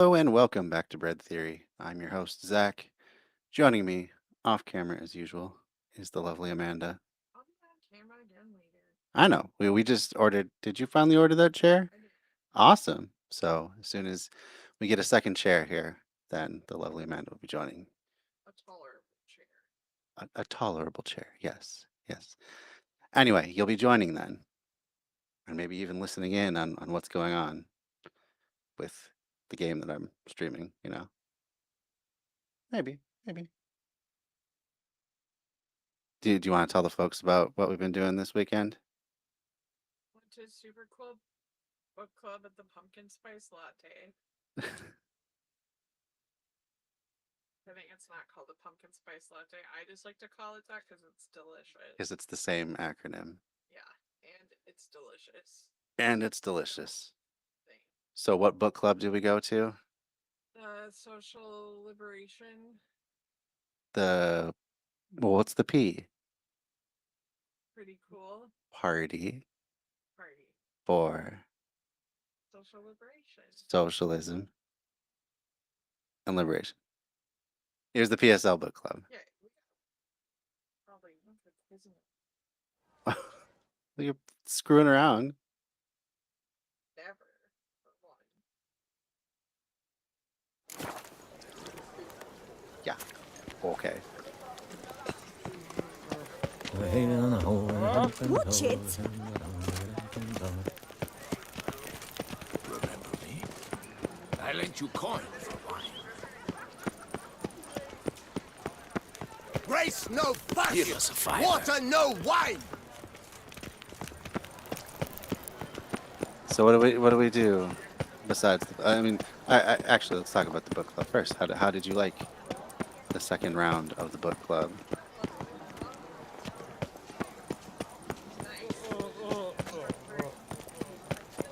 Hello and welcome back to Bread Theory. I'm your host, Zach. Joining me off camera as usual is the lovely Amanda. I'll be on camera again later. I know, we just ordered. Did you finally order that chair? I did. Awesome. So, as soon as we get a second chair here, then the lovely Amanda will be joining. A taller chair. A tolerable chair. Yes, yes. Anyway, you'll be joining then, and maybe even listening in on what's going on with the game that I'm streaming. Maybe, maybe. Do you want to tell the folks about what we've been doing this weekend? Went to super cool book club at the pumpkin spice latte. I think it's not called a pumpkin spice latte. I just like to call it that because it's Because delicious. it's the same acronym. Yeah, and it's delicious. And it's So, delicious. thing. So, what book club did we go to? The social liberation The, well, what's the P? pretty cool Party party. for Social liberation. Socialism and Liberation. Here's the PSL book club. Yeah, we got probably isn't it? You're screwing around. Never. But one. Yeah. Okay. Watch it. Remember me? I lent you coin for wine. Grace no Give fashion, us a fire. water no wine. So what do we do besides? I actually let's talk about the book club first. How did you like the second round of the book club? Nice. I feel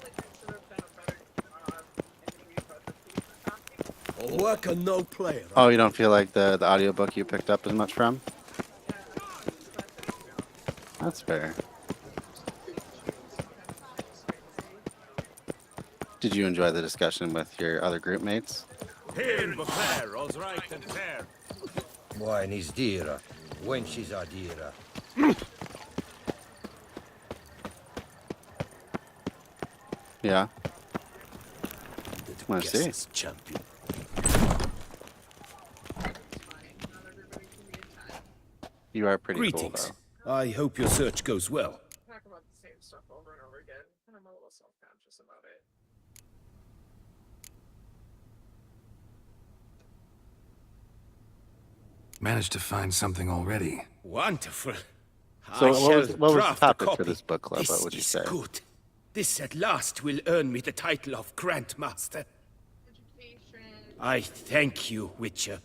like I should have done a better job and maybe put the paper talking. Worker no player. Oh, you don't feel like the audiobook you picked up as much from? Yeah, that didn't feel. That's fair. It's kind of crazy. Did you enjoy the discussion with your other group mates? Here, fair, all's right and fair. Wine is dearer, wenches are dearer. Yeah. The Want to see? guest's champion. It's fine. Not everybody can be a 10. You are pretty cool Greetings. though. I hope your search goes well. Talk about the same stuff over and over again. And I'm a little self-conscious about it. Managed to find something already. Wonderful. So I what shall was the draft topic a for copy. this book club? This What would you is say? good. This at last will earn me the title of Grandmaster. Education. I thank you, Witcher.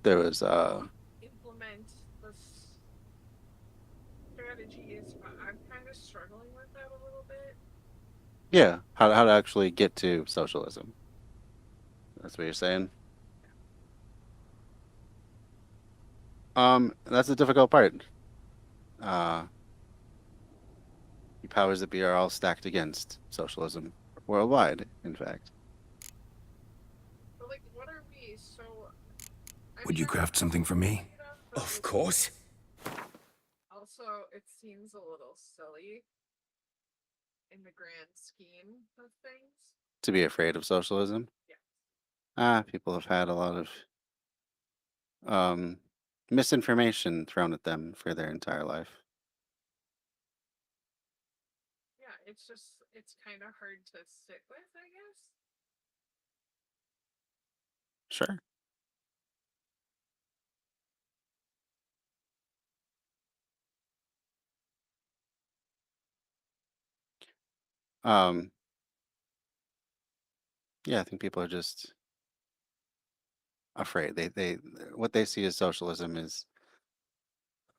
There was Implement the strategies, but I'm kind of struggling with that a little bit. yeah, how to actually get to socialism. That's what you're saying. That's the difficult part. Uh, the powers that be are all stacked against socialism worldwide, in fact. But like, what are we? So, I'm Would you trying to craft something for me? figure it out, but Of course. also, it seems a little silly in the grand scheme of things. To be afraid of socialism. Yeah. People have had a lot of um misinformation thrown at them for their entire life. Yeah, it's kind of hard to sit with, I guess. Sure. Um, yeah, I think people are just afraid. They what they see as socialism is,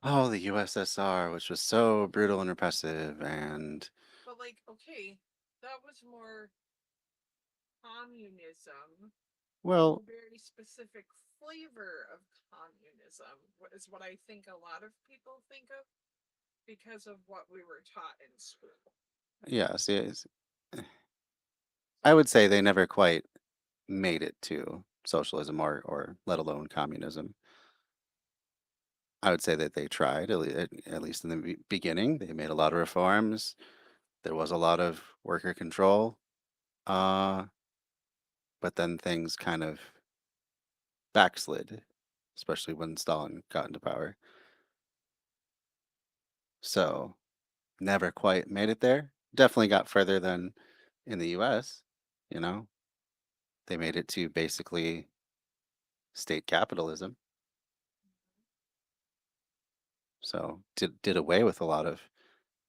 oh, the USSR, which was so brutal and repressive, and But like, okay, that was more communism, well, very specific flavor of communism is what I think a lot of people think of. because of what we were taught in school. Yeah, see, I would say they never quite made it to socialism or let alone communism. I would say that they tried, at least in the beginning. They made a lot of reforms. There was a lot of worker control, uh, but then things kind of backslid, especially when Stalin got into power. So never quite made it there. Definitely got further than in the US, you know. They made it to basically state capitalism. So did away with a lot of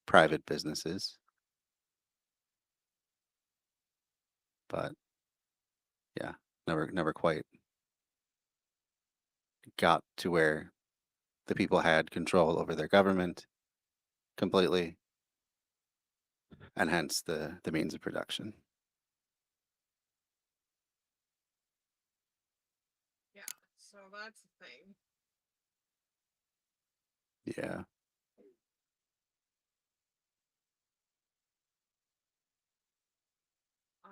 private businesses, but yeah, never quite got to where the people had control over their government completely, and hence the means of production. Yeah, so that's the thing. Yeah. Uh,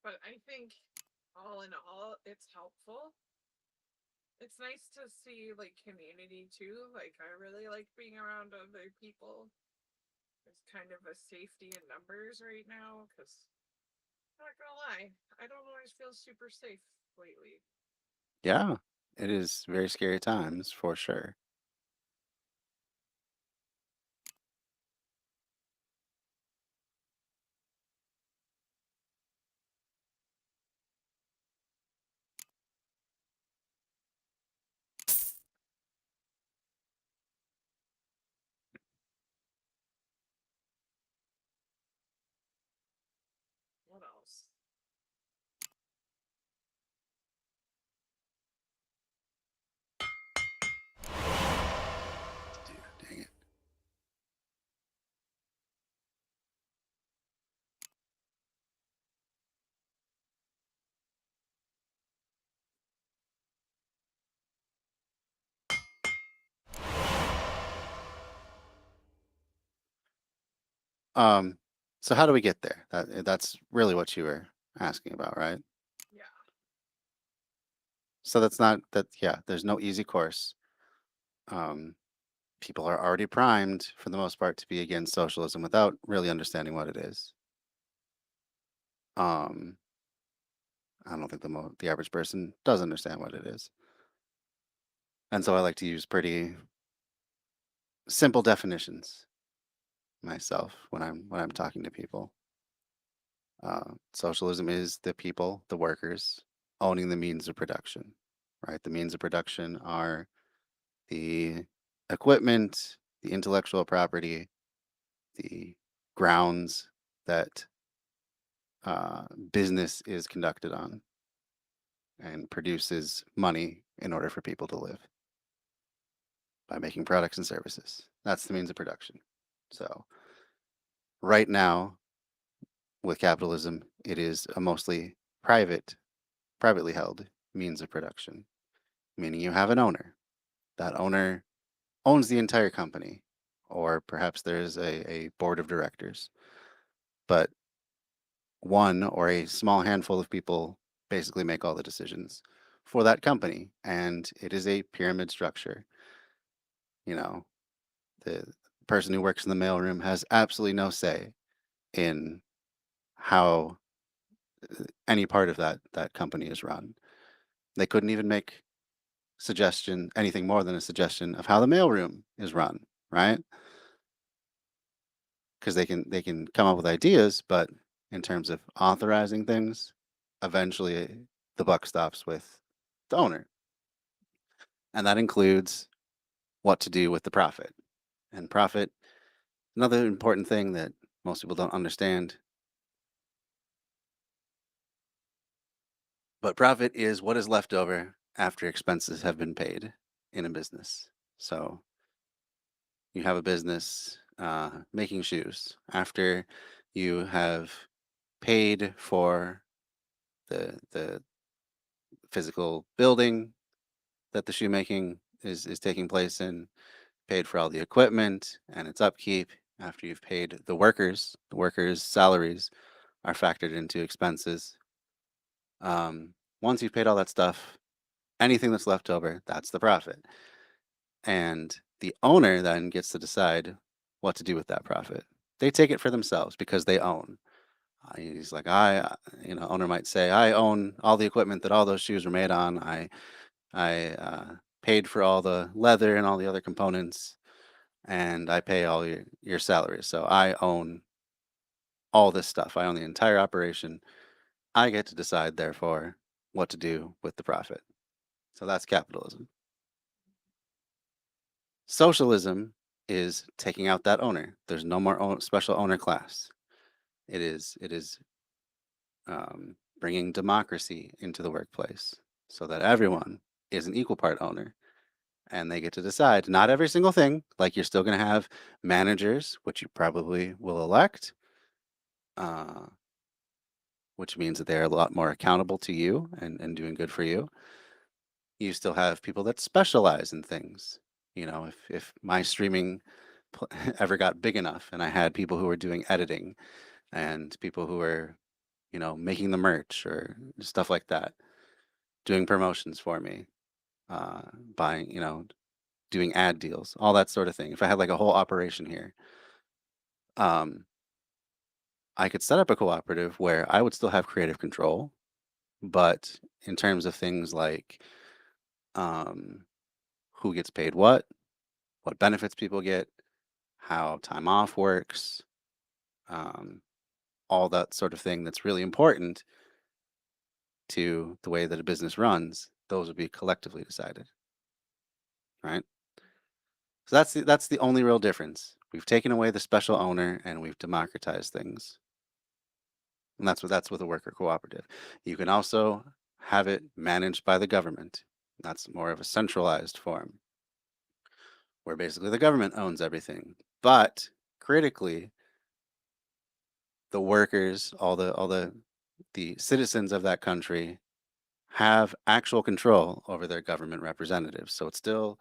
but I think all in all, it's helpful. It's nice to see like community too. Like I really like being around other people. There's kind of a safety in numbers right now because I'm not gonna lie, I don't always feel super safe lately. Yeah. It is very scary times for sure. What else? Dang it. Um, so how do we get there? That's really what you were asking about, right? Yeah. So that's not that yeah, there's no easy course. Um, People are already primed for the most part to be against socialism without really understanding what it is. Um, I don't think the average person does understand what it is. And so I like to use pretty simple definitions myself when I'm talking to people. Socialism is the people, the workers, owning the means of production, right? The means of production are the equipment, the intellectual property, the grounds that business is conducted on and produces money in order for people to live by making products and services. That's the means of production. So, right now, with capitalism, it is a mostly privately held means of production, meaning you have an owner. That owner owns the entire company, or perhaps there's a board of directors. But one or a small handful of people basically make all the decisions for that company. And it is a pyramid structure. You know, the person who works in the mailroom has absolutely no say in how any part of that company is run. They couldn't even make anything more than a suggestion of how the mailroom is run, right? Because they can come up with ideas, but in terms of authorizing things, eventually the buck stops with the owner, and that includes what to do with the profit. And profit, another important thing that most people don't understand, but profit is what is left over after expenses have been paid in a business. So you have a business making shoes. After you have paid for the physical building, that the shoemaking is taking place in, paid for all the equipment and its upkeep. After you've paid the workers' salaries are factored into expenses. Once you've paid all that stuff, anything that's left over, that's the profit. And the owner then gets to decide what to do with that profit. They take it for themselves because they own. He's like, owner might say, I own all the equipment that all those shoes were made on. I paid for all the leather and all the other components, and I pay all your salaries. So I own all this stuff. I own the entire operation. I get to decide, therefore, what to do with the profit. So that's capitalism. Socialism is taking out that owner. There's no more special owner class. It is bringing democracy into the workplace so that everyone is an equal part owner and they get to decide. Not every single thing, like you're still going to have managers, which you probably will elect, which means that they're a lot more accountable to you and doing good for you. You still have people that specialize in things. You know, if my streaming ever got big enough and I had people who were doing editing and people who were, making the merch or stuff like that, doing promotions for me, buying, doing ad deals, all that sort of thing. If I had like a whole operation here, um, I could set up a cooperative where I would still have creative control, but in terms of things like um, who gets paid what benefits people get, how time off works, um, all that sort of thing that's really important to the way that a business runs, those would be collectively decided, right? So that's the only real difference. We've taken away the special owner and we've democratized things. And that's with a worker cooperative. You can also have it managed by the government. That's more of a centralized form where basically the government owns everything. But critically, the workers, all the citizens of that country have actual control over their government representatives. So it's still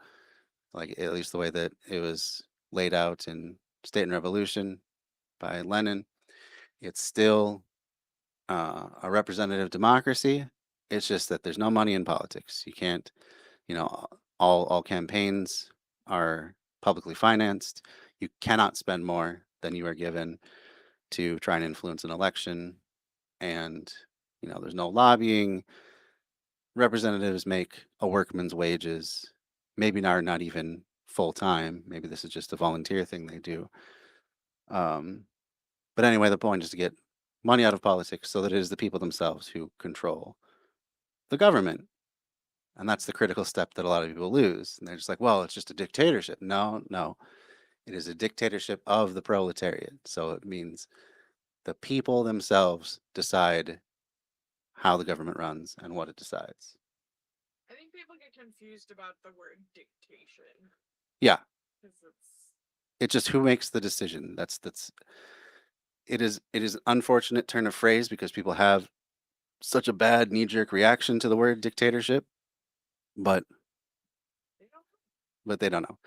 like at least the way that it was laid out in State and Revolution by Lenin, it's still a representative democracy. It's just that there's no money in politics. You can't, all campaigns are publicly financed. You cannot spend more than you are given to try and influence an election. And, there's no lobbying. Representatives make a workman's wages, maybe not even full time. Maybe this is just a volunteer thing they do. But anyway, the point is to get money out of politics so that it is the people themselves who control the government. And that's the critical step that a lot of people lose. And they're just like, well, it's just a dictatorship. No, no. It is a dictatorship of the proletariat. So it means the people themselves decide how the government runs and what it decides. I think people get confused about the word dictation Yeah. because It's just who makes the decision. It is an unfortunate turn of phrase because people have such a bad knee-jerk reaction to the word dictatorship, but they don't. they don't know.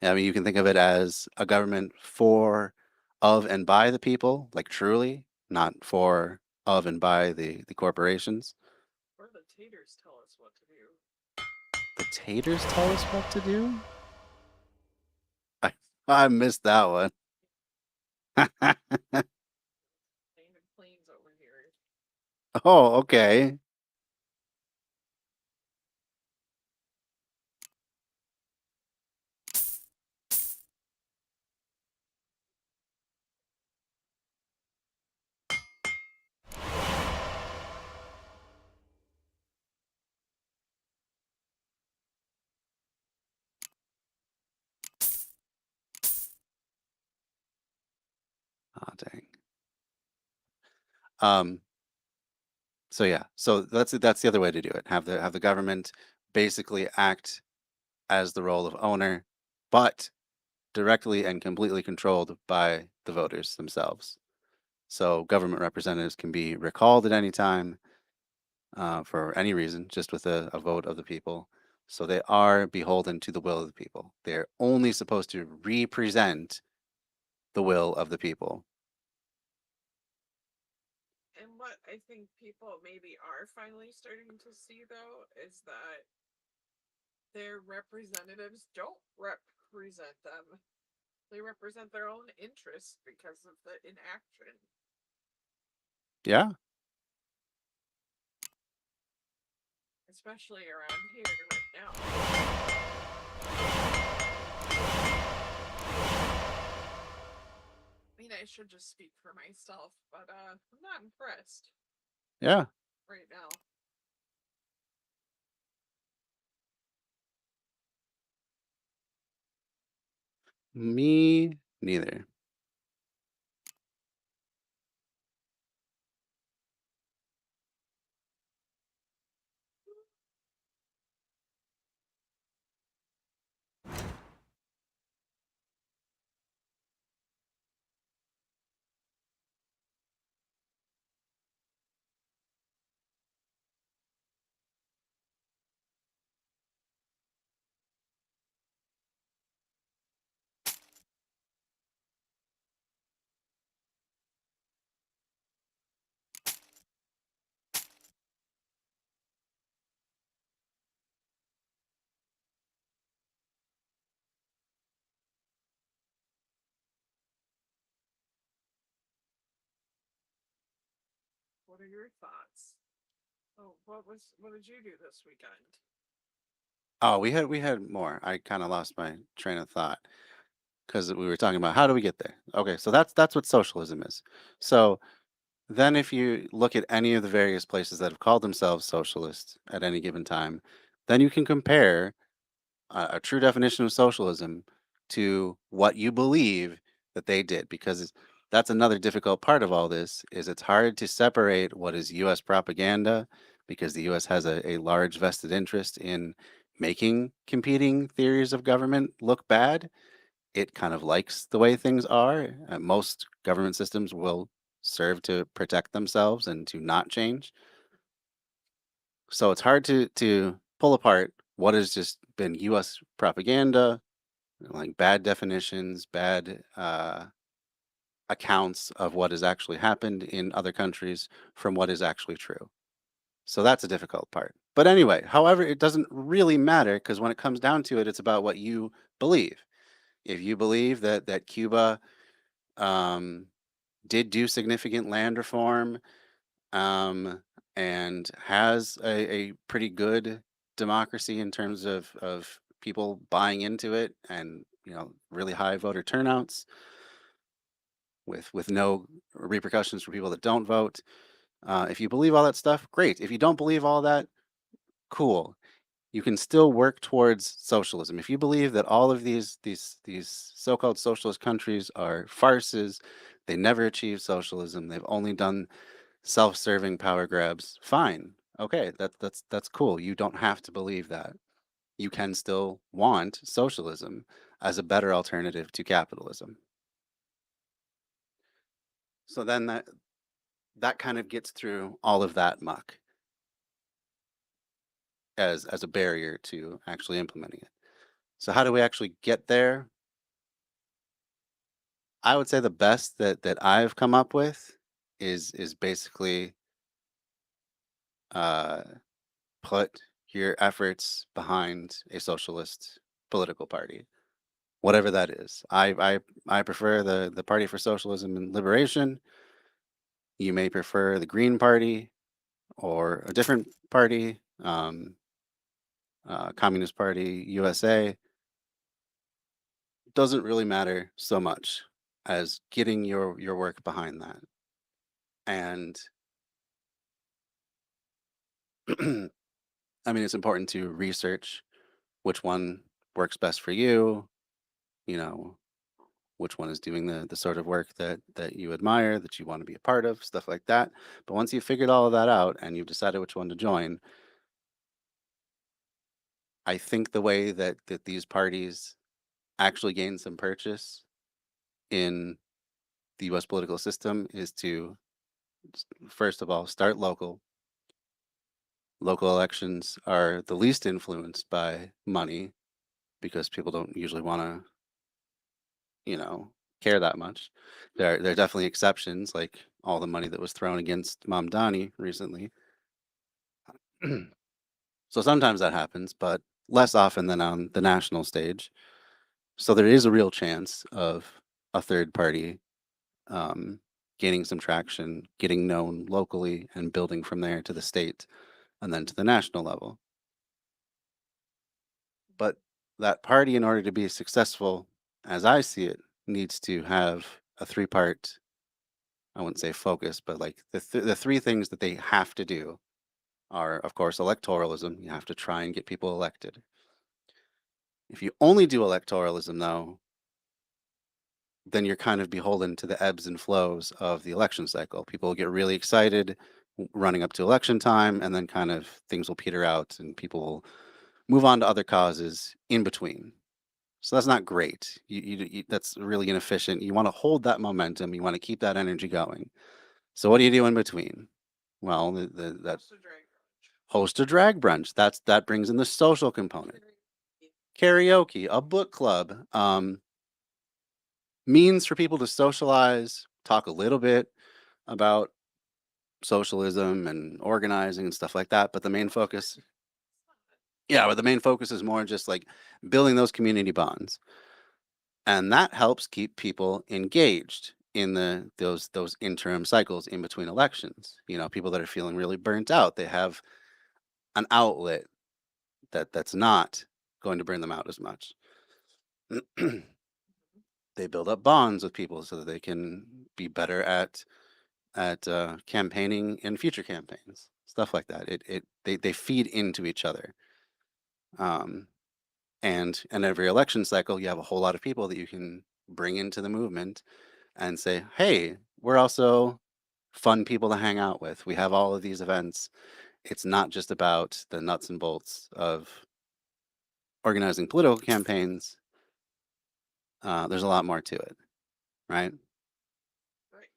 I mean, you can think of it as a government for, of, and by the people, like truly, not for, of, and by the corporations. Or the taters tell us what to do. The taters tell us what to do? I missed that one. Plane and planes over here. Oh, okay. Oh, dang. So yeah, so that's the other way to do it. Have the government basically act as the role of owner, but directly and completely controlled by the voters themselves. So government representatives can be recalled at any time for any reason, just with a vote of the people. So they are beholden to the will of the people. They're only supposed to represent the will of the people. And what I think people maybe are finally starting to see, though, is that their representatives don't represent them. They represent their own interests because of the inaction. Yeah. Especially around here right now. I mean, I should just speak for myself, but I'm not impressed Yeah. right now. Me neither. What are your thoughts? Oh, what did you do this weekend? Oh, we had more. I kind of lost my train of thought because we were talking about how do we get there. Okay, so that's what socialism is. So then if you look at any of the various places that have called themselves socialist at any given time, then you can compare a true definition of socialism to what you believe that they did, because that's another difficult part of all this is it's hard to separate what is US propaganda, because the US has a large vested interest in making competing theories of government look bad. It kind of likes the way things are. Most government systems will serve to protect themselves and to not change. So it's hard to pull apart what has just been US propaganda, like bad definitions, bad accounts of what has actually happened in other countries from what is actually true. So that's a difficult part. But anyway, however, it doesn't really matter, because when it comes down to it, it's about what you believe. If you believe that Cuba um, did do significant land reform, um, and has a pretty good democracy in terms of people buying into it, and really high voter turnouts with no repercussions for people that don't vote. If you believe all that stuff, great. If you don't believe all that, cool. You can still work towards socialism. If you believe that all of these so-called socialist countries are farces, they never achieved socialism, they've only done self-serving power grabs, fine. Okay, that's cool. You don't have to believe that. You can still want socialism as a better alternative to capitalism. So then that kind of gets through all of that muck as a barrier to actually implementing it. So how do we actually get there? I would say the best that I've come up with is basically uh, put your efforts behind a socialist political party, whatever that is. I prefer the Party for Socialism and Liberation. You may prefer the Green Party or a different party, Communist Party USA. Doesn't really matter so much as getting your work behind that. And I mean, it's important to research which one works best for you, you know, which one is doing the sort of work that you admire, that you want to be a part of, stuff like that. But once you've figured all of that out and you've decided which one to join, I think the way that these parties actually gain some purchase in the US political system is to first of all start local, Local elections are the least influenced by money because people don't usually want to, care that much. There are definitely exceptions, like all the money that was thrown against Mamdani recently. So sometimes that happens, but less often than on the national stage. So there is a real chance of a third party um, gaining some traction, getting known locally, and building from there to the state and then to the national level. But that party, in order to be successful, as I see it, needs to have a three-part, I wouldn't say focus, but like the three things that they have to do are, of course, electoralism. You have to try and get people elected. If you only do electoralism, though, then you're kind of beholden to the ebbs and flows of the election cycle. People get really excited running up to election time, and then kind of things will peter out and people will move on to other causes in between. So that's not great. That's really inefficient. You want to hold that momentum. You want to keep that energy going. So what do you do in between? Well, that Just a drag brunch. host a drag brunch. That brings in the social component. Karaoke, a book club, means for people to socialize, talk a little bit about socialism and organizing and stuff like that. But the main focus, yeah, but the main focus is more just like building those community bonds. And that helps keep people engaged in those interim cycles in between elections. People that are feeling really burnt out, they have an outlet that's not going to burn them out as much. They build up bonds with people so that they can be better at campaigning in future campaigns, stuff like that. They feed into each other. And every election cycle, you have a whole lot of people that you can bring into the movement and say, hey, we're also fun people to hang out with. We have all of these events. It's not just about the nuts and bolts of organizing political campaigns. There's a lot more to it, right? Right.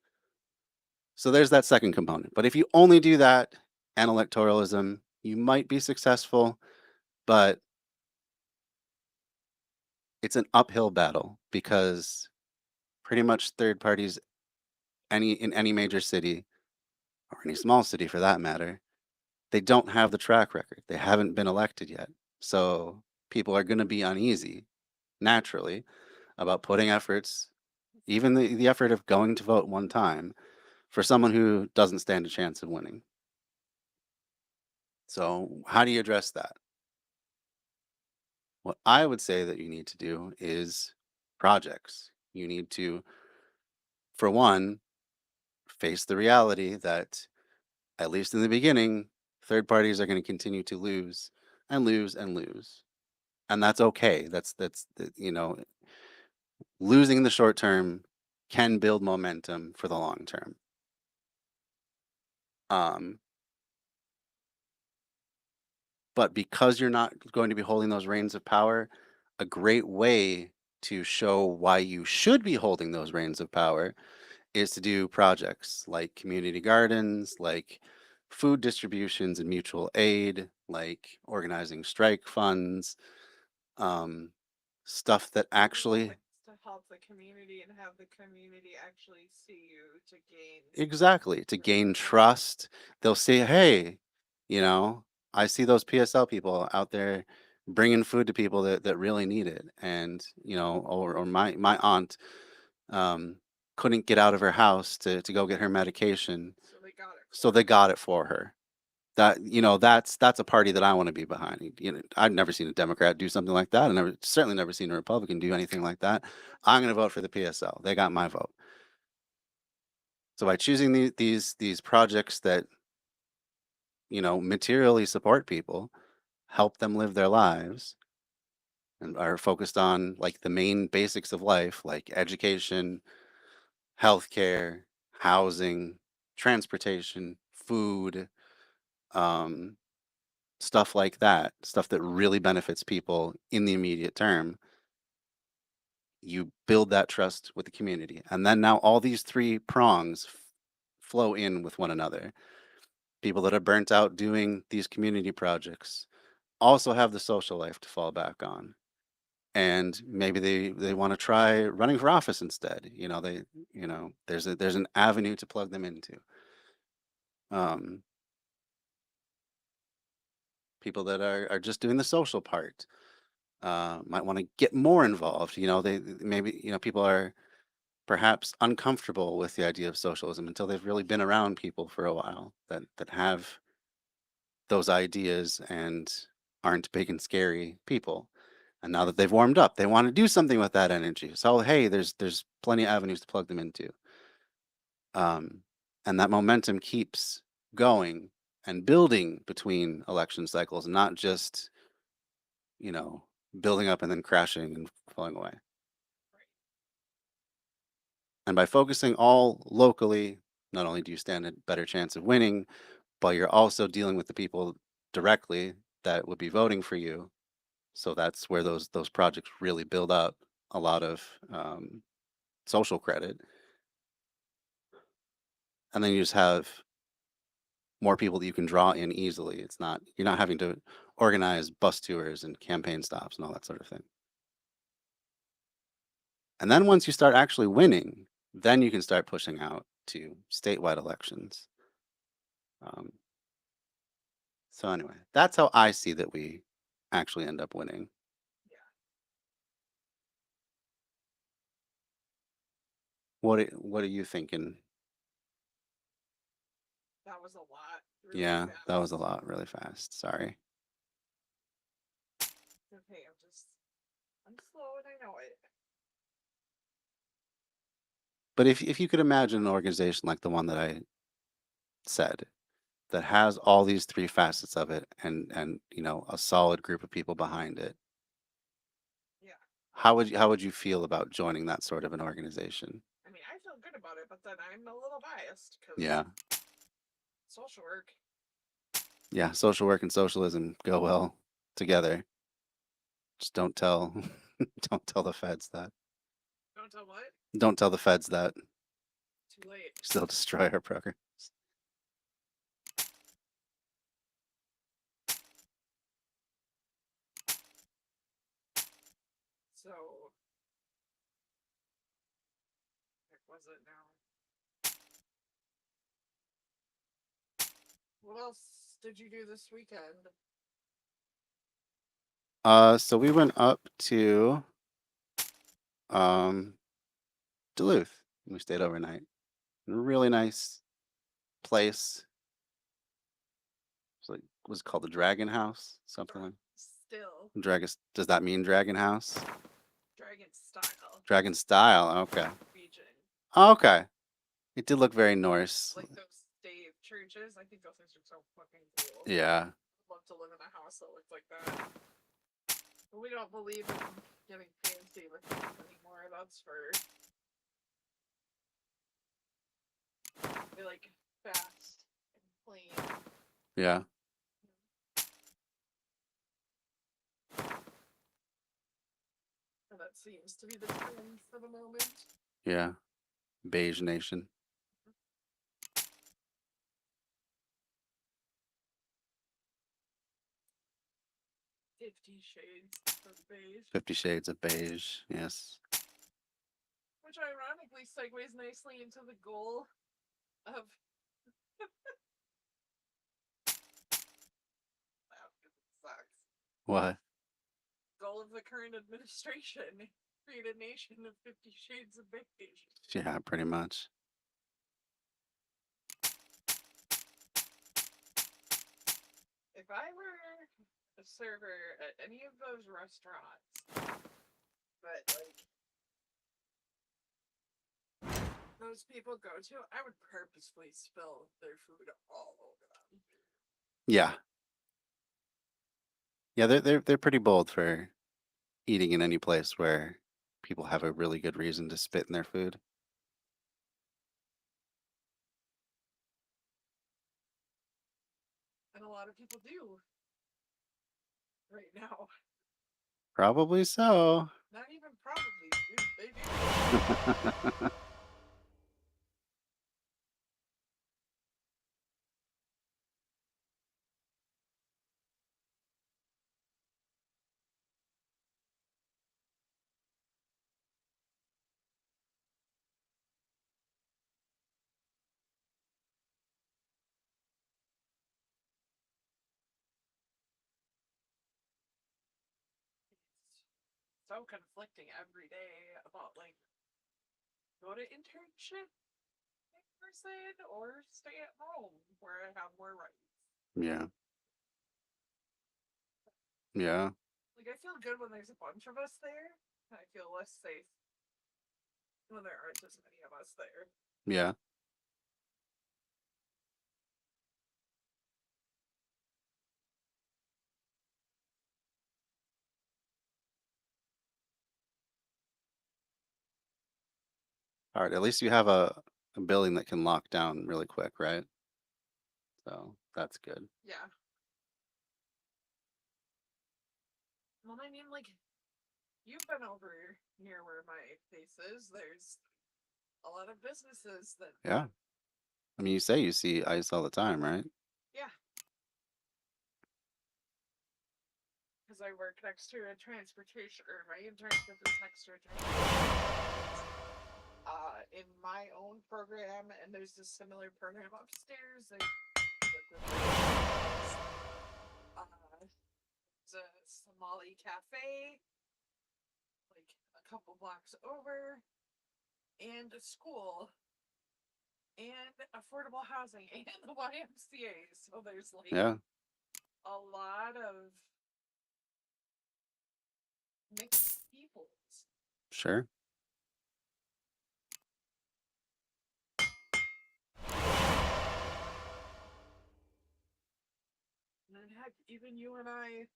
So there's that second component. But if you only do that and electoralism, you might be successful, but it's an uphill battle because pretty much third parties in any major city or any small city for that matter, they don't have the track record. They haven't been elected yet. So people are going to be uneasy naturally about putting efforts, even the effort of going to vote one time for someone who doesn't stand a chance of winning. So how do you address that? What I would say that you need to do is projects. You need to, for one, face the reality that, at least in the beginning, third parties are going to continue to lose and lose and lose. And that's okay. Losing in the short term can build momentum for the long term. Um, but because you're not going to be holding those reins of power, a great way to show why you should be holding those reins of power is to do projects like community gardens, like food distributions and mutual aid, like organizing strike funds, um, stuff that actually Like, to help the community and have the community actually see you to gain. exactly to gain trust. They'll say, "Hey, you know, I see those PSL people out there bringing food to people that really need it," and or my aunt um, couldn't get out of her house to go get her medication, So they got it. so they got it for her. That's a party that I want to be behind. I've never seen a Democrat do something like that, and certainly never seen a Republican do anything like that. I'm going to vote for the PSL. They got my vote. So by choosing these projects that materially support people, help them live their lives, and are focused on like the main basics of life, like education, healthcare, housing, transportation, food, um, stuff like that, stuff that really benefits people in the immediate term, you build that trust with the community. And then now all these three prongs flow in with one another. People that are burnt out doing these community projects also have the social life to fall back on. And maybe they want to try running for office instead. There's an avenue to plug them into. Um, People that are just doing the social part might want to get more involved. Maybe people are perhaps uncomfortable with the idea of socialism until they've really been around people for a while that have those ideas and aren't big and scary people. And now that they've warmed up, they want to do something with that energy. So hey, there's plenty of avenues to plug them into. And that momentum keeps going and building between election cycles, not just, you know, building up and then crashing and falling away. And by focusing all locally, not only do you stand a better chance of winning, but you're also dealing with the people directly that would be voting for you. So that's where those projects really build up a lot of social credit. And then you just have more people that you can draw in easily. You're not having to organize bus tours and campaign stops and all that sort of thing. And then once you start actually winning, then you can start pushing out to statewide elections. So anyway, that's how I see that we actually end up winning. What are you thinking? That was a lot. Really Yeah, fast. that was a lot really fast. Sorry. Okay, I'm slow and I know it. But if you could imagine an organization like the one that I said that has all these three facets of it and a solid group of people behind it, Yeah. how would you feel about joining that sort of an organization? I mean, I feel good about it, but then I'm a little biased because Yeah. social work. Yeah, social work and socialism go well together. Just don't tell don't tell the feds that. Don't tell what? Don't tell the feds that. Too late. They'll destroy our programs. So, what was it now? What else did you do this weekend? So we went up to Duluth. We stayed overnight. Really nice place. Was it called the Dragon House? Something like Still. Dragon. Does that mean Dragon House? Dragon style. Dragon style. Okay. Region. Okay. It did look very Norse. Like those stave churches. I think those things are so fucking cool. Yeah. I'd love to live in a house that looked like that. But we don't believe in getting fancy with things anymore. That's for they like fast and plain. Yeah. And that seems to be the trend for the moment. Yeah. Beige Nation. $50 Shades of Beige. 50 Shades of Beige. Yes. Which ironically segues nicely into the goal of sucks. What? Goal of the current administration. Create a nation of 50 Shades of Beige. Yeah, pretty much. If I were a server at any of those restaurants that like those people go to, I would purposefully spill their food all over them. Yeah. Yeah, they're pretty bold for eating in any place where people have a really good reason to spit in their food. And a lot of people do right now. Probably so. Not even probably, dude, they do. so conflicting every day about like go to internship in person or stay at home where I have more rights. Yeah. Yeah. Like I feel good when there's a bunch of us there. I feel less safe when there aren't as many of us there. Yeah. All right. At least you have a building that can lock down really quick, right? So that's good. Yeah. Well, I mean, like, you've been over near where my base is. There's a lot of businesses that, Yeah. I mean, you say you see ice all the time, right? yeah. Because I work next to a transportation, or my internship is next to a transportation. In my own program, and there's a similar program upstairs. There's a Somali cafe, like a couple blocks over, and a school, and affordable housing, and the YMCA. So there's like Yeah. a lot of mixed peoples. Sure. And heck, even you and I,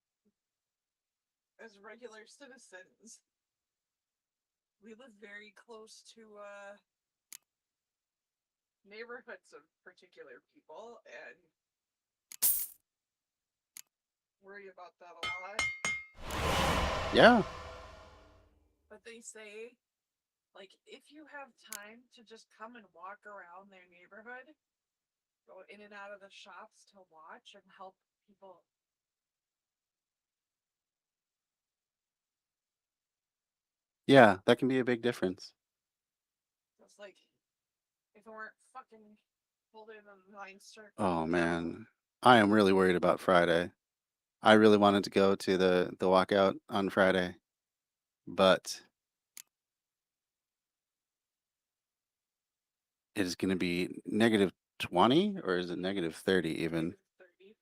as regular citizens, we live very close to neighborhoods of particular people and worry about that a lot. Yeah. But they say, like, if you have time to just come and walk around their neighborhood, go in and out of the shops to watch and help people. Yeah. That can be a big difference. It's like, if it weren't fucking pulled in the line circle. Oh man. I am really worried about Friday. I really wanted to go to the walkout on Friday, but it is going to be -20 or is it -30 even? 30.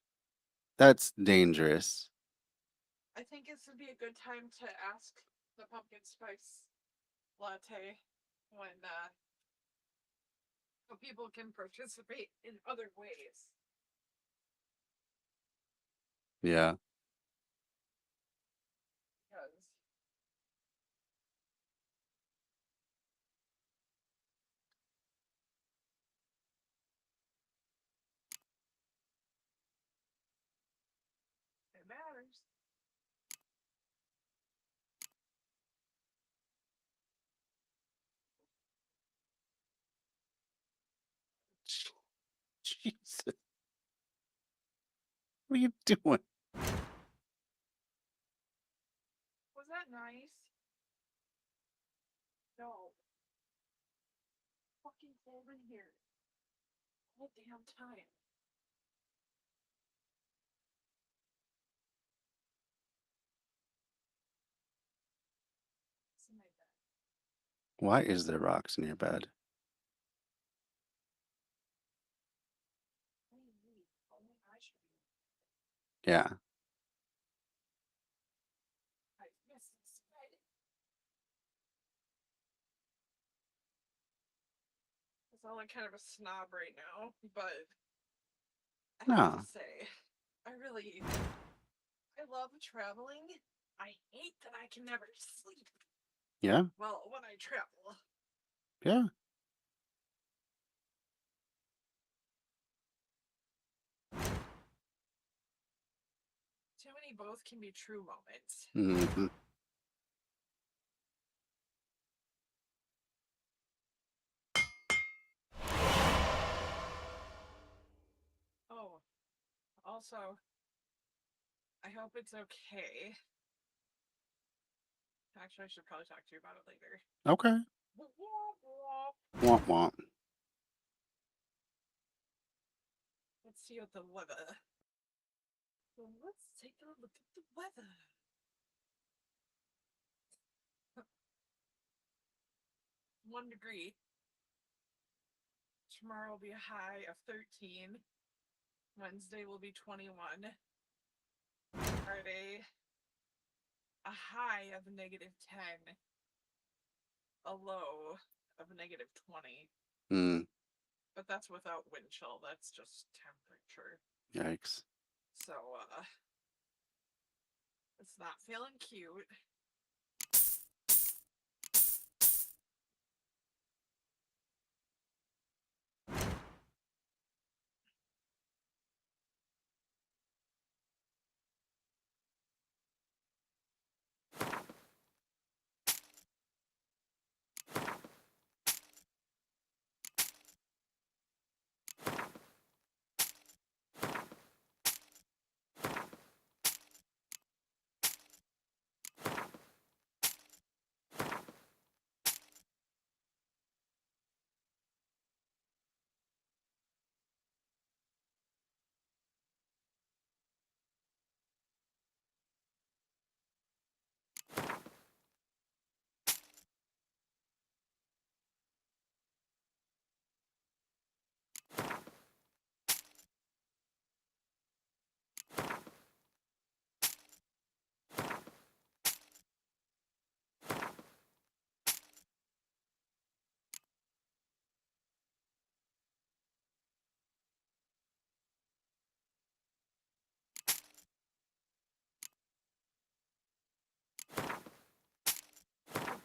That's dangerous. I think this would be a good time to ask the pumpkin spice latte when so people can participate in other ways. Yeah. Because it matters. Jesus. What are you doing? Was that nice? No. Fucking hold in here. All damn time. It's in my bed. Why is there rocks in your bed? What do you mean? Only I should be. Yeah. I miss this bed. I sound like kind of a snob right now, but I have No. to say, I love traveling. I hate that I can never sleep. Yeah. Well, when I travel. Yeah. Too many both can be true moments. Hmm. Oh, also, I hope it's okay. Actually, I should probably talk to you about it later. Okay. Womp womp. Let's see what the weather. So let's take a look at the weather. 1 degree. Tomorrow will be a high of 13. Wednesday will be 21. Friday, a high of -10. A low of -20. Hmm. But that's without wind chill. That's just temperature. Yikes. So, it's not feeling cute.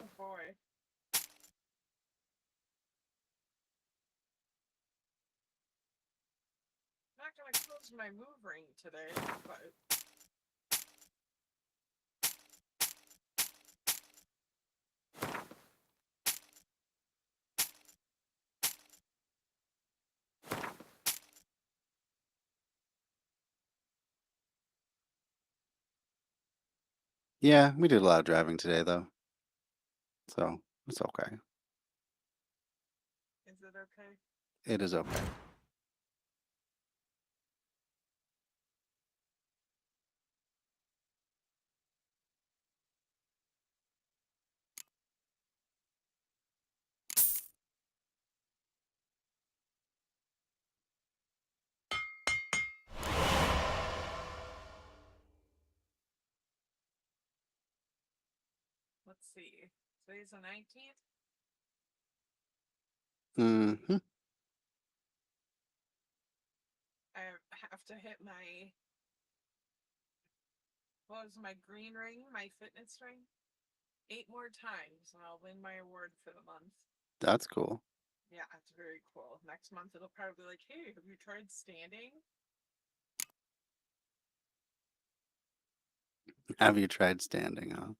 Oh boy. Not gonna close my move ring today, but Yeah, we did a lot of driving today, though. So it's okay. is it okay? It is okay. Let's see. Today's the 19th. Mm-hmm. I have to hit my, what was my green ring, my fitness ring? 8 more times and I'll win my award for the month. That's cool. Yeah, it's very cool. Next month it'll probably be like, hey, have you tried standing? Have you tried standing, huh?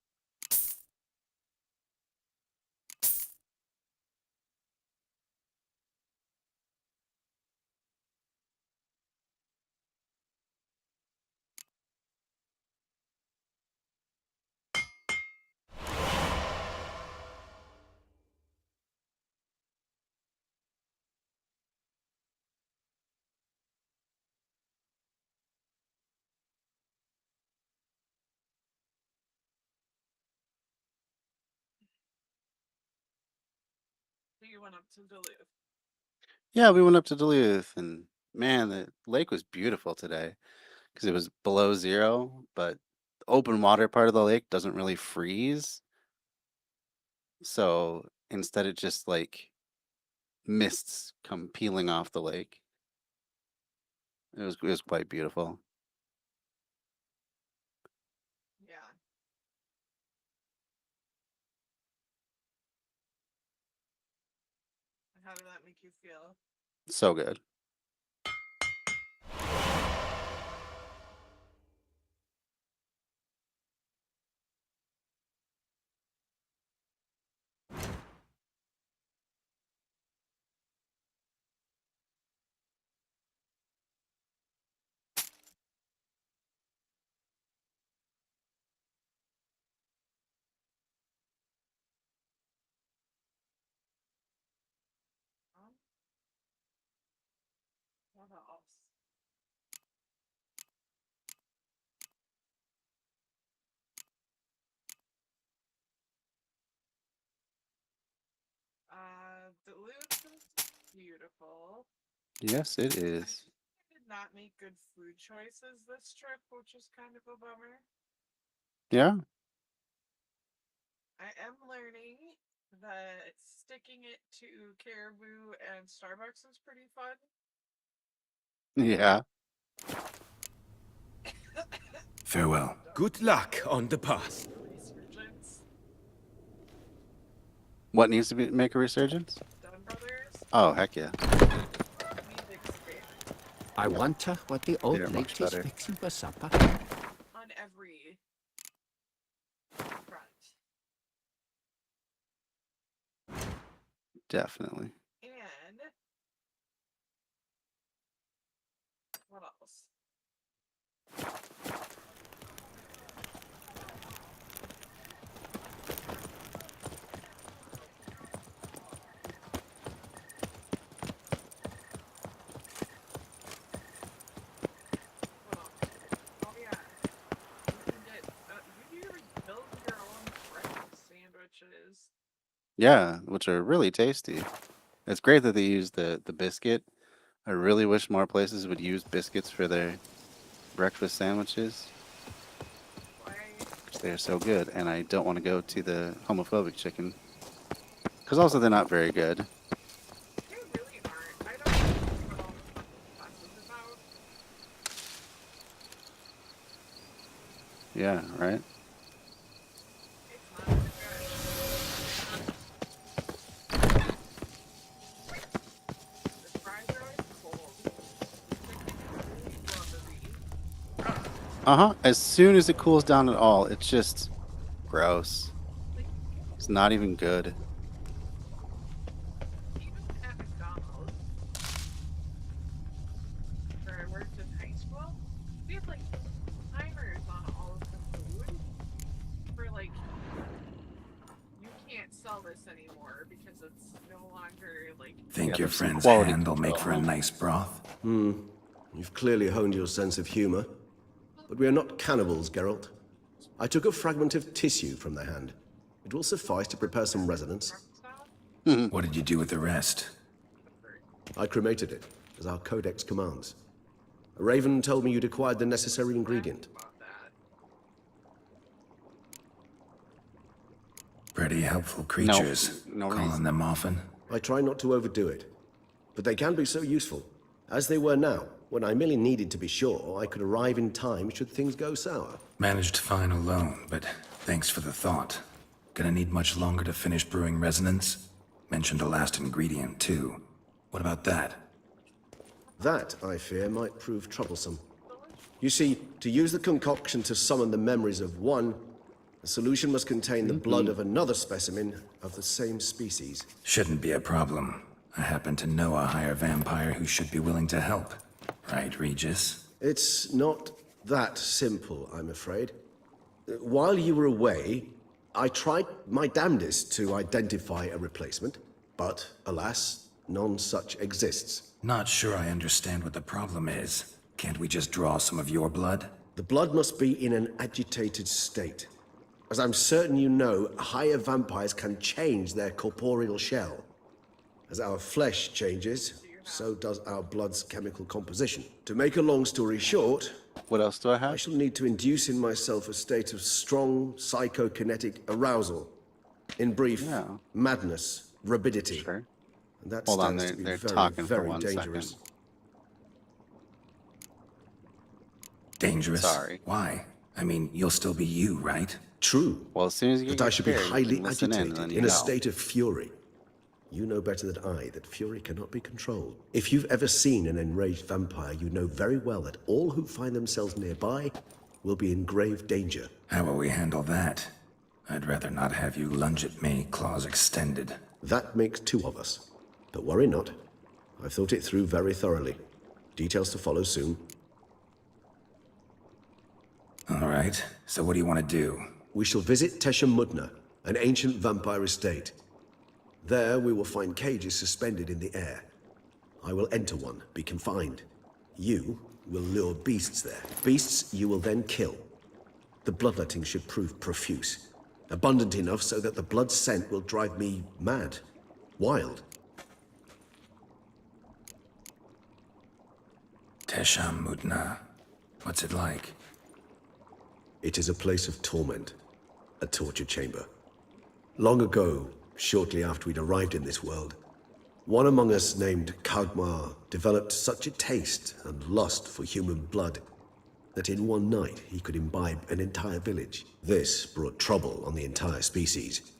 So you went up to Duluth. Yeah, we went up to Duluth, and man, the lake was beautiful today because it was below zero, but the open water part of the lake doesn't really freeze. So instead, it just like mists come peeling off the lake. It was quite beautiful. Yeah. How did that make you feel? So good. Um, beautiful. Yes, it I is. did not make good food choices this trip, which is kind of a bummer. Yeah. I am learning that sticking it to Caribou and Starbucks is pretty fun. Yeah. Farewell. Good luck on the path. Resurgence. What needs to make a resurgence? Dunn Brothers. Oh, heck yeah. We've expanded I wonder what the old They're much lady is better. fixing for supper. on every front. Definitely. And what else? What else? Oh yeah. You can get you can build your own breakfast sandwiches. Yeah, which are really tasty. It's great that they use the biscuit. I really wish more places would use biscuits for their breakfast sandwiches. Why? They're so good, and I don't want to go to the homophobic chicken. Because also they're not very good. They really aren't. I don't know what all the fuss is about. Yeah, right? It's not even good. The fries are always cold. The chicken is really rubbery. Uh-huh. As soon as it cools down at all, it's just gross. Like, It's not even good. even at McDonald's, where I worked in high school, we have like timers on all of the food for like, you can't sell this anymore because it's no longer like. Think Yeah, your there's some friend's quality hand will make for a control. nice broth? You've clearly honed your sense of humor. But we are not cannibals, Garalt. I took a fragment of tissue from the hand. It will suffice to prepare some resonance. Style? What did you do with the rest? I cremated it, as our codex commands. A raven told me you'd acquired the necessary ingredient. About that. Pretty helpful creatures. no Calling reason. them often? I try not to overdo it. But they can be so useful, as they were now, when I merely needed to be sure I could arrive in time should things go sour. Managed fine alone, but thanks for the thought. Gonna need much longer to finish brewing resonance? Mentioned a last ingredient, too. What about that? That, I fear, might prove troublesome. You see, to use the concoction to summon the memories of one, the solution must contain the blood of another specimen of the same species. Shouldn't be a problem. I happen to know a higher vampire who should be willing to help. Right, Regis? It's not that simple, I'm afraid. While you were away, I tried my damnedest to identify a replacement, but alas, none such exists. Not sure I understand what the problem is. Can't we just draw some of your blood? The blood must be in an agitated state. As I'm certain you know, higher vampires can change their corporeal shell. As our flesh changes, so does our blood's chemical composition. To make a long story short, What else do I I have? shall need to induce in myself a state of strong psychokinetic arousal. In brief, Yeah. madness, rabidity. Sure. And that Hold on, stands to be they're very, talking for very 1 dangerous. second. Dangerous? Sorry. Why? I mean, you'll still be you, right? True, Well, as soon as you get but I your should be chair, you highly can listen agitated, and then in you a know. state of fury. You know better than I that fury cannot be controlled. If you've ever seen an enraged vampire, you know very well that all who find themselves nearby will be in grave danger. How will we handle that? I'd rather not have you lunge at me, claws extended. That makes 2 of us. But worry not. I've thought it through very thoroughly. Details to follow soon. All right, so what do you want to do? We shall visit Teshamudna, an ancient vampire estate. There we will find cages suspended in the air. I will enter one, be confined. You will lure beasts there. Beasts you will then kill. The bloodletting should prove profuse. Abundant enough so that the blood scent will drive me mad. Wild. Tesham Mutna. What's it like? It is a place of torment, a torture chamber. Long ago, shortly after we'd arrived in this world, one among us named Kagmar developed such a taste and lust for human blood that in one night he could imbibe an entire village. This brought trouble on the entire species.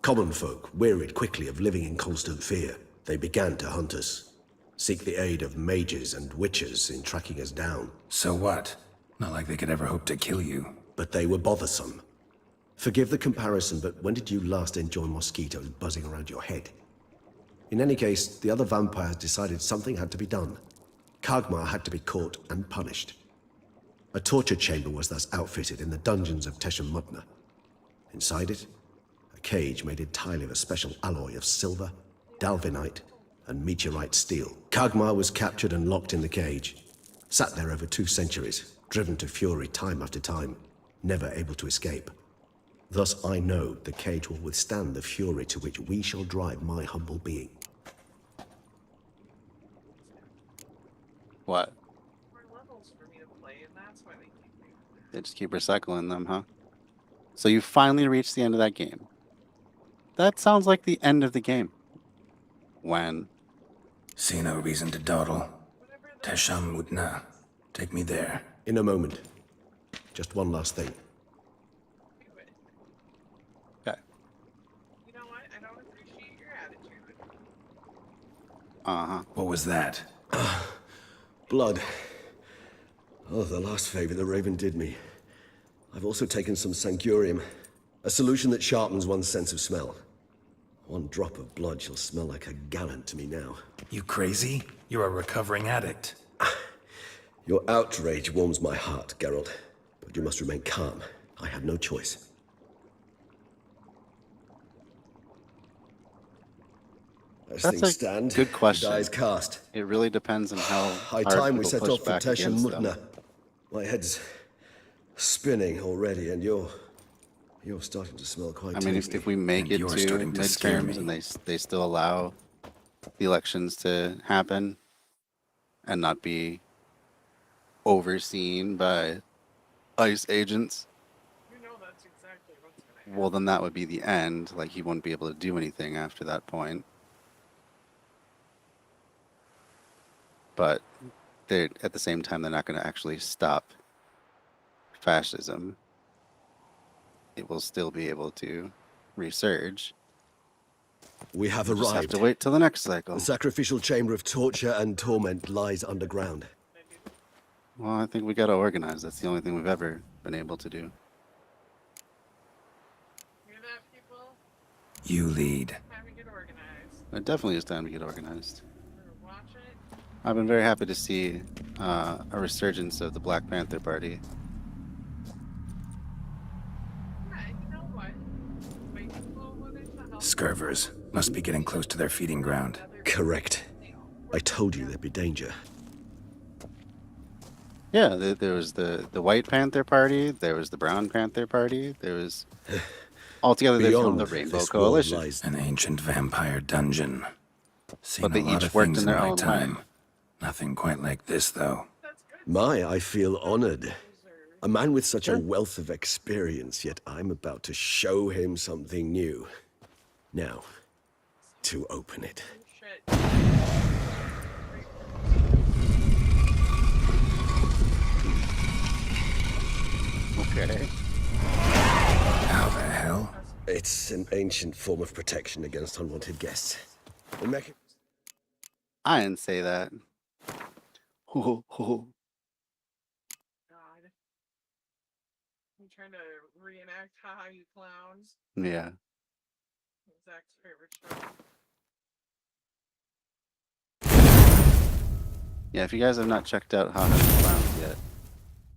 Common folk wearied quickly of living in constant fear. They began to hunt us, seek the aid of mages and witchers in tracking us down. So what? Not like they could ever hope to kill you. But they were bothersome. Forgive the comparison, but when did you last enjoy mosquitoes buzzing around your head? In any case, the other vampires decided something had to be done. Kagmar had to be caught and punished. A torture chamber was thus outfitted in the dungeons of Tesham Mutna. Inside it, a cage made entirely of a special alloy of silver, dalvinite, and meteorite steel. Kagmar was captured and locked in the cage. Sat there over 2 centuries, driven to fury time after time, never able to escape. Thus I know the cage will withstand the fury to which we shall drive my humble being. What? More levels for me to play, and that's why they keep doing that. They just keep recycling them, huh? So you finally reached the end of that game. That sounds like the end of the game. When? See no reason to dawdle. Whatever the Tesham Mutna. Take me there. In a moment. Just one last thing. do it. Okay. You know what? I don't appreciate your attitude. Uh-huh. What was that? Blood. Oh, the last favor the Raven did me. I've also taken some Sancurium, a solution that sharpens one's sense of smell. One drop of blood shall smell like a gallon to me now. You crazy? You're a recovering addict. Your outrage warms my heart, Garalt. But you must remain calm. I have no choice. As That's things a stand, good question. the die is cast. It really depends on how High hard time we people set push off for back Tesham against them. Mutna. My head's spinning already, and you're starting to smell quite I mean, tasty. if we make And it you're to starting to scare midterms me. and they still allow the elections to happen and not be overseen by ICE agents, You know that's exactly what's gonna happen. well, then that would be the end. Like, he wouldn't be able to do anything after that point. But they're, at the same time, they're not going to actually stop fascism. It will still be able to resurge. We have We'll just have arrived. to wait till the next cycle. The sacrificial chamber of torture and torment lies underground. Well, I think we got to organize. That's the only thing we've ever been able to do. Hear that, people? You lead. Time to get organized. It definitely is time to get organized. We're gonna watch it. I've been very happy to see a resurgence of the Black Panther Party. Yeah, and you know what? Wait, people wanted to help. Scurvers. Must be getting close to their feeding ground. Correct. I told you there'd be danger. Yeah, there was the White Panther Party, there was the Brown Panther Party, there was altogether they formed Beyond the Rainbow this world Coalition. lies An ancient vampire dungeon. Seen But they a lot each of worked things in their my own way. time. Nothing quite like this, though. That's good. I feel honored. A man with such Sure. a wealth of experience, yet I'm about to show him something new. Now, to open it. Shit. Okay. How the hell? It's an ancient form of protection against unwanted guests. The mecha- I didn't say that. God. You trying to reenact Haha You Clowns? Yeah. Zach's favorite show. Yeah, if you guys have not checked out Hot and Clowns yet,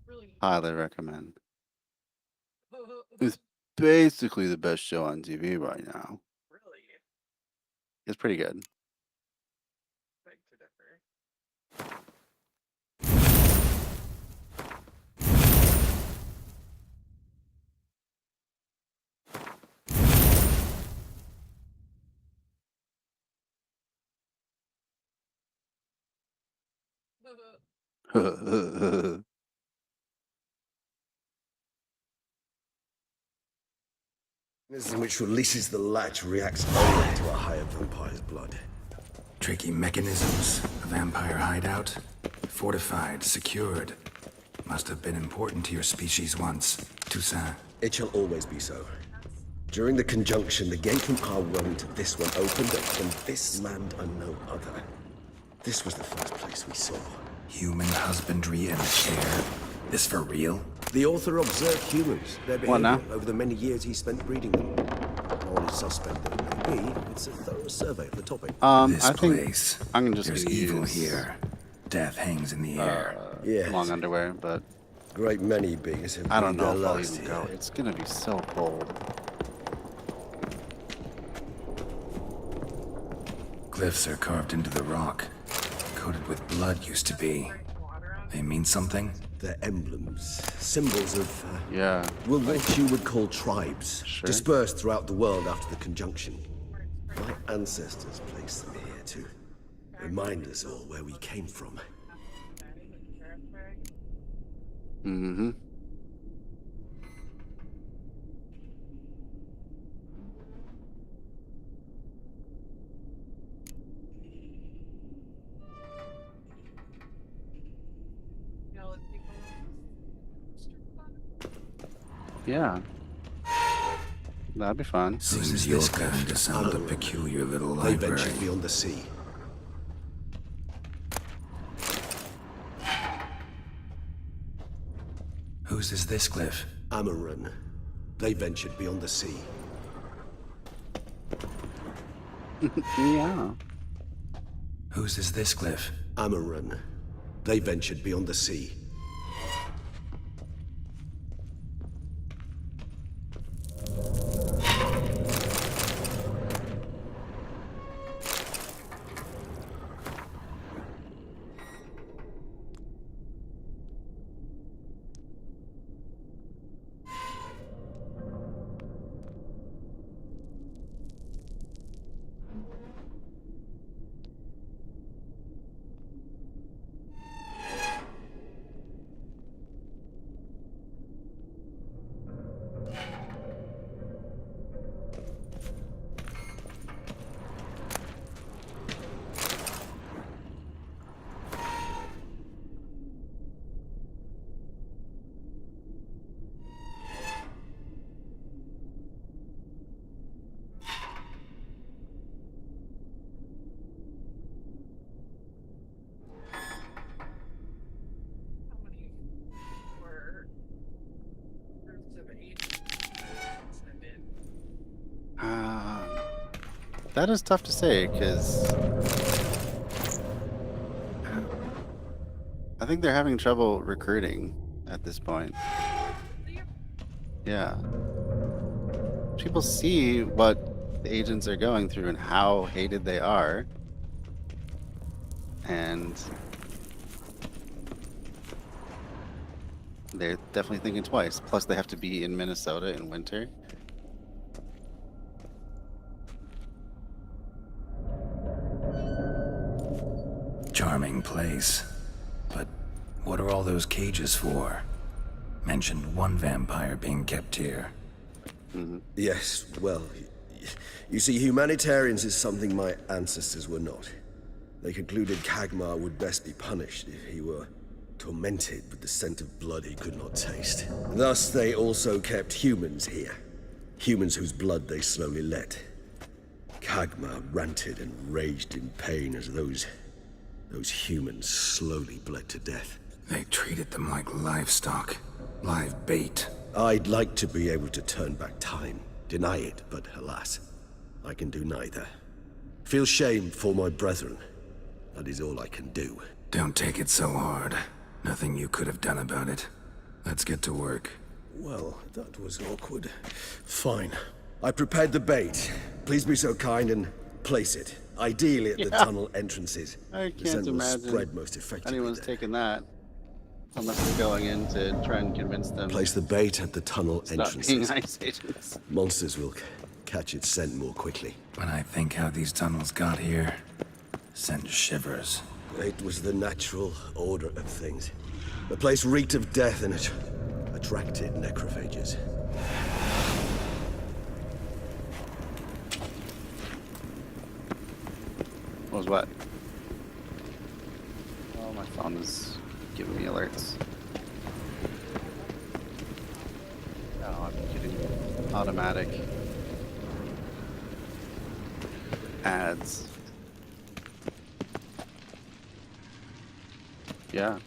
Really? highly recommend. It's basically the best show on TV right now. Really? It's pretty good. Beg to differ. mechanism which releases the latch reacts only to a higher vampire's blood. Tricky mechanisms. A vampire hideout. Fortified, secured. Must have been important to your species once. Toussaint. It shall always be so. During the conjunction, the gate from our realm to this one opened up from this land and no other. This was the first place we saw. Human husbandry and care. This for real? The author observed humans, their What now? behavior over the many years he spent breeding them. All is suspect that it may be, it's a thorough survey of the topic. This I think place. I'm just There's gonna evil use, here. Death hangs in the air. Yes. long underwear, but Great many beings have I don't breathed know if their I'll last even here. go. It's gonna be so cold. Glyphs are carved into the rock. Coated with blood used to be. They mean something? They're emblems, symbols of, Yeah. well, what you would call tribes, Sure. dispersed throughout the world after the conjunction. My ancestors placed them here to remind us all where we came from. Mm-hmm. Yeah. That'd be fun. Seems you're going to sound a peculiar little They library. ventured beyond the sea. Whose is this glyph? Amaran. They ventured beyond the sea. Yeah. Whose is this glyph? Amaran. They ventured beyond the sea. How many were groups of agents sent in? That is tough to say because I think they're having trouble recruiting at this point. Yeah. People see what the agents are going through and how hated they are. And they're definitely thinking twice. Plus, they have to be in Minnesota in winter. Charming place. But what are all those cages for? Mentioned one vampire being kept here. Yes, well, you see, humanitarians is something my ancestors were not. They concluded Kagmar would best be punished if he were tormented with the scent of blood he could not taste. Thus, they also kept humans here. Humans whose blood they slowly let. Kagmar ranted and raged in pain as those humans slowly bled to death. They treated them like livestock. Live bait. I'd like to be able to turn back time, deny it, but alas, I can do neither. Feel shame for my brethren. That is all I can do. Don't take it so hard. Nothing you could have done about it. Let's get to work. Well, that was awkward. Fine. I prepared the bait. Please be so kind and place it. Ideally at the tunnel entrances. I The can't scent will imagine spread most effectively anyone's there. taking that. Unless they're going in to try and convince them Place the bait at the tunnel to stop being entrances. ice agents. Monsters will catch its scent more quickly. When I think how these tunnels got here, send shivers. It was the natural order of things. The place reeked of death and it attracted necrophages. What was what? Oh, my phone is giving me alerts. Oh, I'm getting automatic ads. Yeah.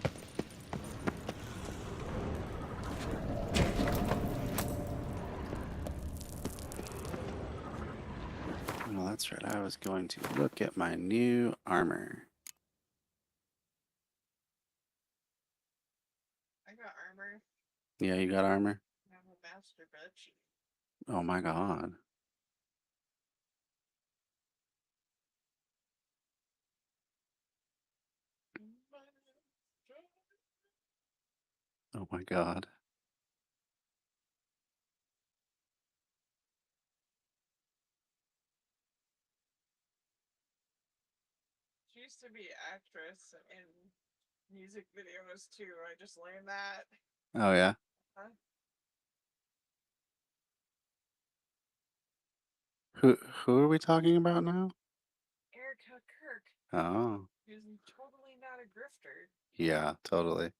Well, that's right. I was going to look at my new armor. I got armor. Yeah, you got armor? I'm a master bitch. Oh my god. Oh my god. She used to be actress in music videos too. I just learned that. Oh yeah. Huh? Who are we talking about now? Erica Kirk, Oh, who's totally not a grifter. yeah, totally.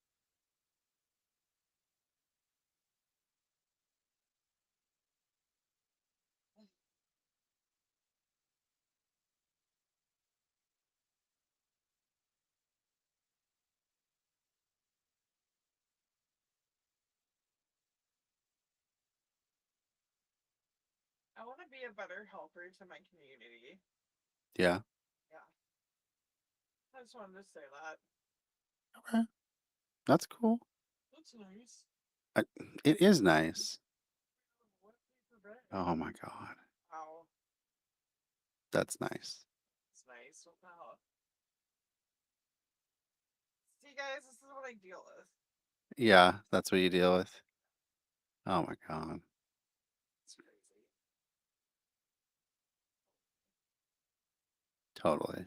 I want to be a better helper to my community. Yeah. Yeah. I just wanted to say that. Okay. That's cool. That's nice. It is nice. What paper bag? Oh my god. Wow. That's nice. It's nice. Wow. See, guys, this is what I deal with. Yeah, that's what you deal with. Oh my god. It's crazy. Totally.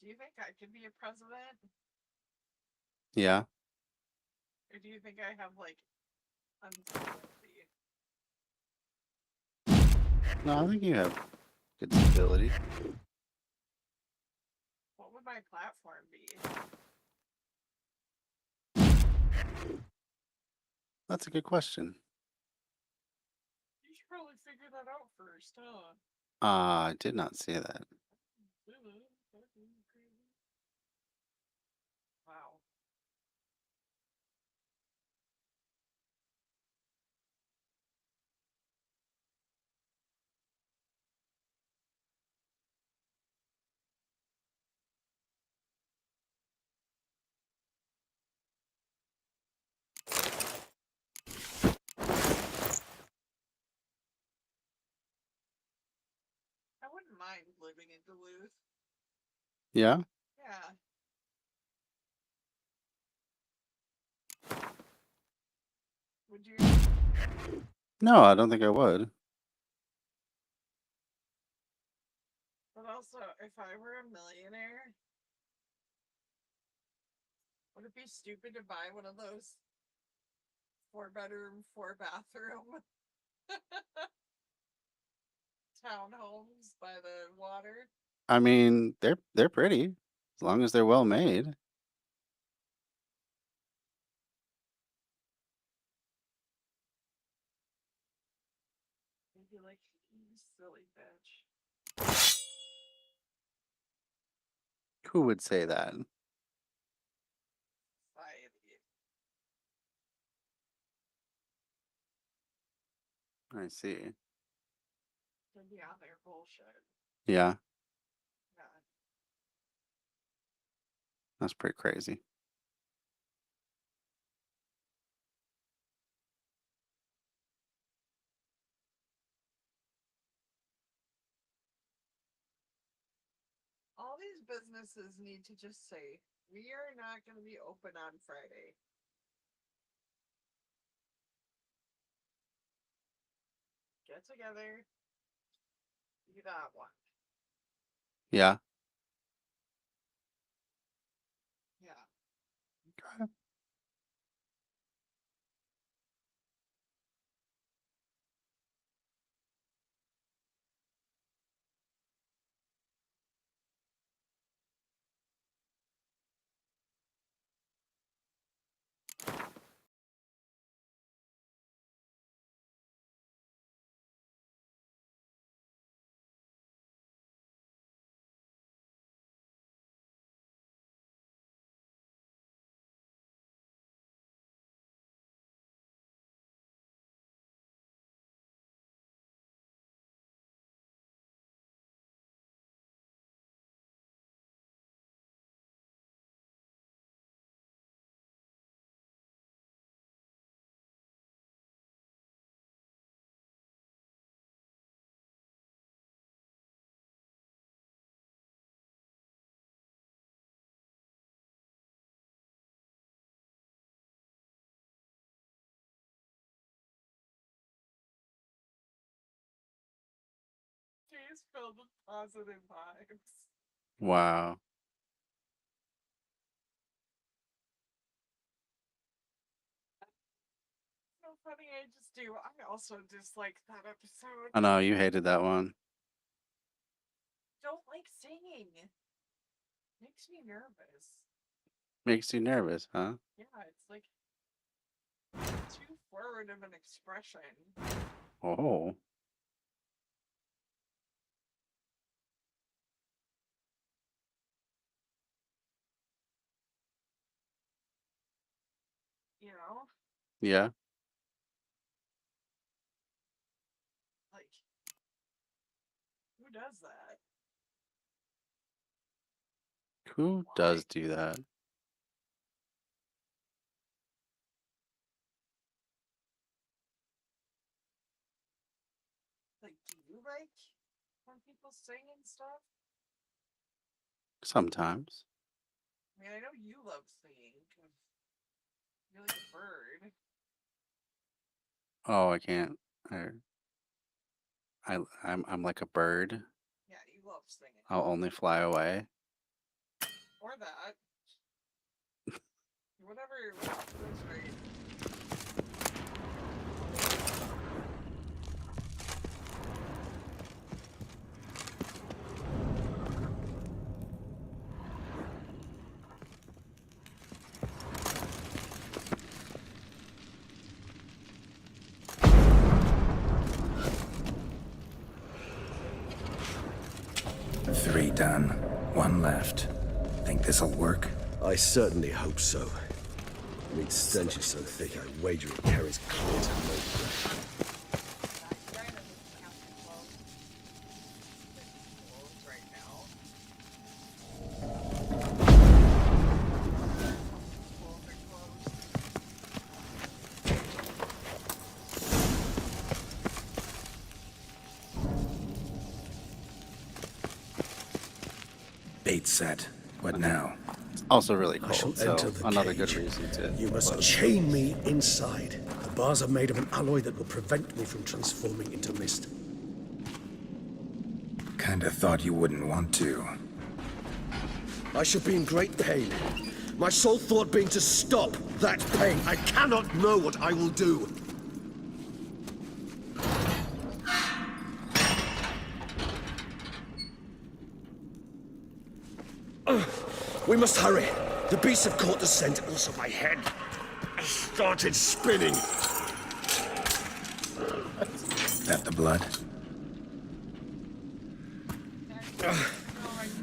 Do you think I could be a president? Yeah. Or do you think I have, like, unstability? No, I think you have good stability. What would my platform be? That's a good question. You should probably figure that out first, huh? I did not see that. Wow. I wouldn't mind living in Duluth. Yeah? Yeah. Would you? No, I don't think I would. But also, if I were a millionaire, would it be stupid to buy one of those 4-bedroom, 4-bathroom townhomes by the water? I mean, they're pretty as long as they're well made. I'd be like, you silly bitch. Who would say that? Society. I see. So yeah, they're bullshit. Yeah, Yeah. that's pretty crazy. All these businesses need to just say, we are not going to be open on Friday. Get together. Do that one. Yeah. Yeah. Okay. She's filled with positive vibes. Wow. So funny, I just do. I also dislike that episode. I know you hated that one. Don't like singing. Makes me nervous. Makes you nervous, huh? Yeah, it's like too forward of an expression. Oh. You know? Yeah. Like, who does that? Who does do that? Like, do you like when people sing and stuff? Sometimes. I mean, I know you love singing because you're like a bird. Oh, I can't. I'm like a bird. Yeah, you love singing. I'll only fly away. Or that. Whatever feels right. Three done. One left. Think this'll work? I certainly hope so. Meat stench is so thick, I wager it carries clear to no breath. Right now. Bait set. What now? Also really I shall cold, so enter the another good cage. reason to. You must close. chain me inside. The bars are made of an alloy that will prevent me from transforming into mist. Kinda thought you wouldn't want to. I should be in great pain. My sole thought being to stop that pain. I cannot know what I will do. We must hurry. The beasts have caught the scent, also my head has started spinning. That the blood?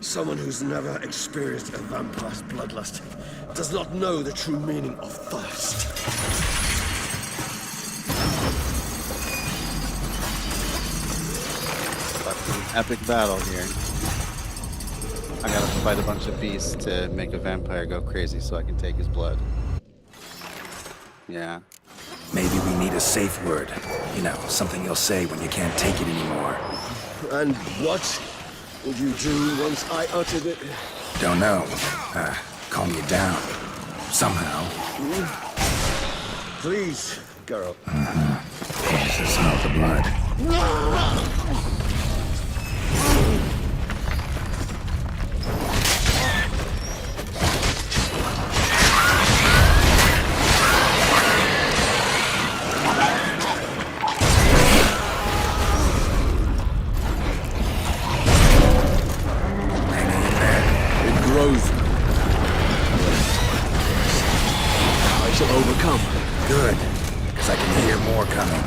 Someone who's never experienced a vampire's bloodlust does not know the true meaning of thirst. Epic battle here. I gotta fight a bunch of beasts to make a vampire go crazy so I can take his blood. Yeah. Maybe we need a safe word. You know, something you'll say when you can't take it anymore. And what would you do once I uttered it? Don't know. Calm you down. Somehow. Please, Garalt. Jesus, smell the blood. I shall overcome. Good, because I can hear more coming.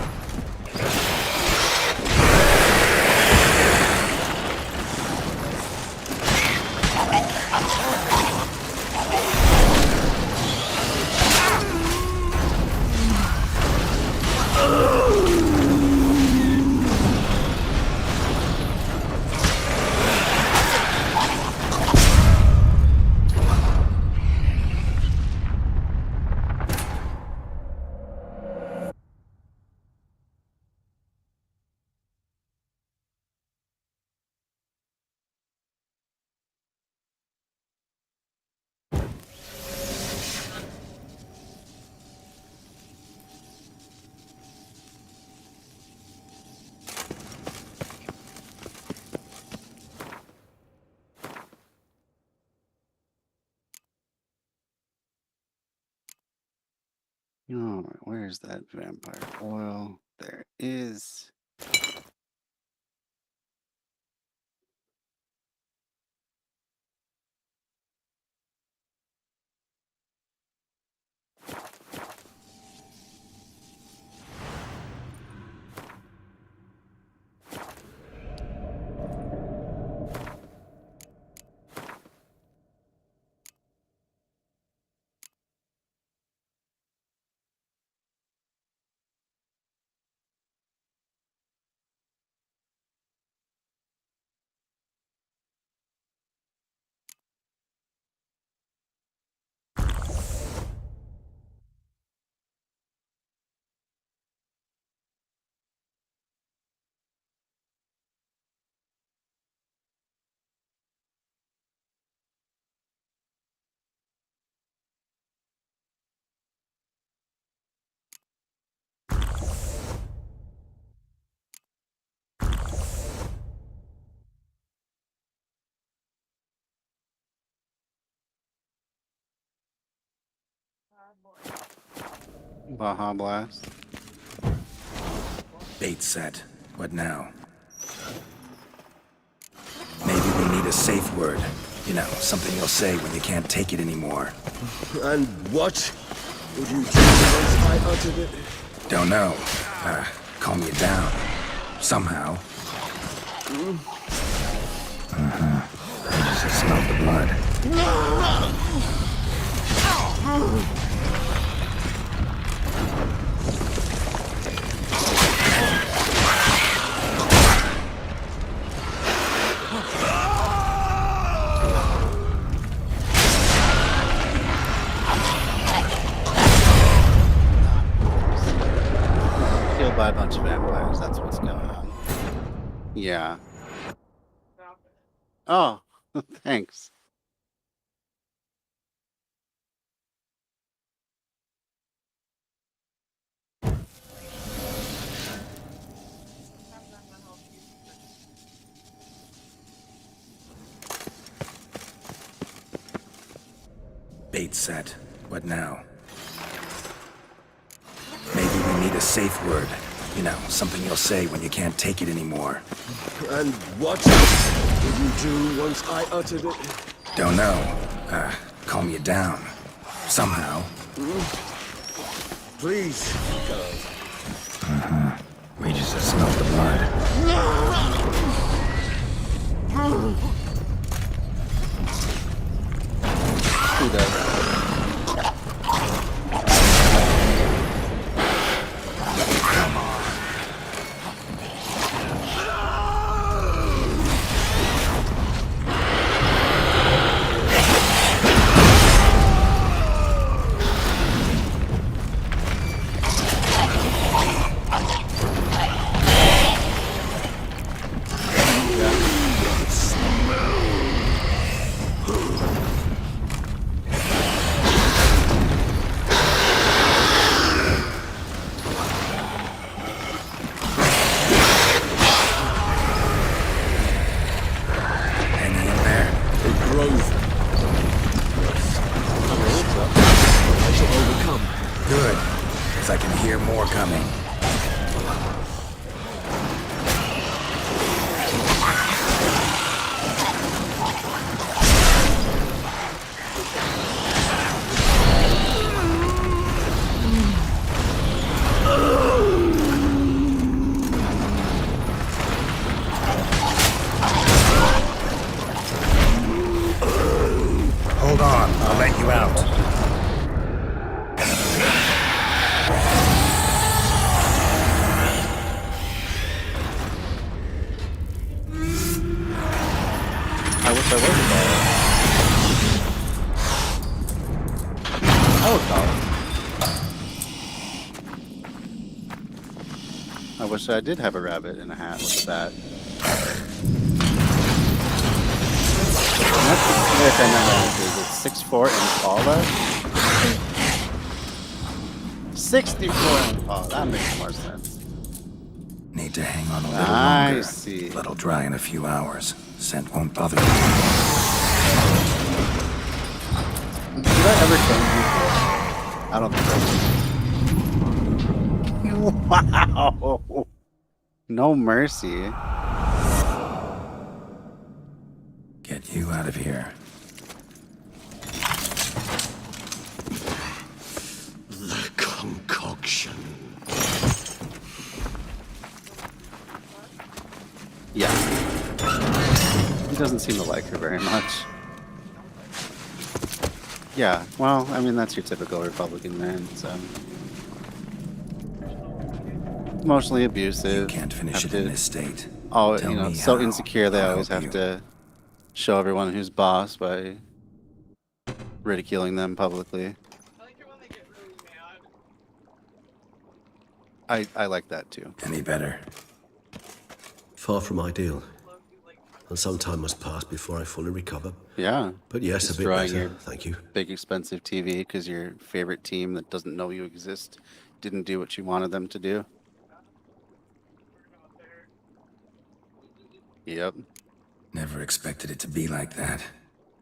All right, where's that vampire oil? There it is. Baja Blast. Bait set. What now? Maybe we need a safe word. You know, something you'll say when you can't take it anymore. And what would you do once I uttered it? Don't know. Calm you down. Somehow. Just smell the blood. Killed by a bunch of vampires, that's what's going on. Yeah. Stop it. Oh, thanks. Have them to help you. Bait set. What now? Maybe we need a safe word. You know, something you'll say when you can't take it anymore. And what would you do once I uttered it? Don't know. Calm you down. Somehow. Please, Garalt. We just smell the blood. Who does? Seems I can hear more coming. Hold on, I'll let you out. I wish I was a dollar. Oh, dollar. I wish I did have a rabbit in a hat with a bat. If I remember, is it 6'4" Impala? 64 Impala. That makes more sense. Need to hang on a little I longer. see. Blood'll dry in a few hours. Scent won't bother me. Did I ever change you? I don't think so. Wow. No mercy. Get you out of here. The concoction. Yeah. He doesn't seem to like her very much. Yeah, well, I mean, that's your typical Republican man, so. Emotionally abusive. You can't finish have it in to- this state. Oh, Tell you know, me so how. insecure they I'll always help have you. to show everyone who's boss by ridiculing them publicly. I like it when they get really mad. I like that too. Any better? Far from ideal, Love you like and some time must pass before I fully recover. Yeah. But yes, a bit Destroying better, your thank you. big expensive TV because your favorite team that doesn't know you exist didn't do what you wanted them to do. we're not there. Yep. Never expected it to be like that.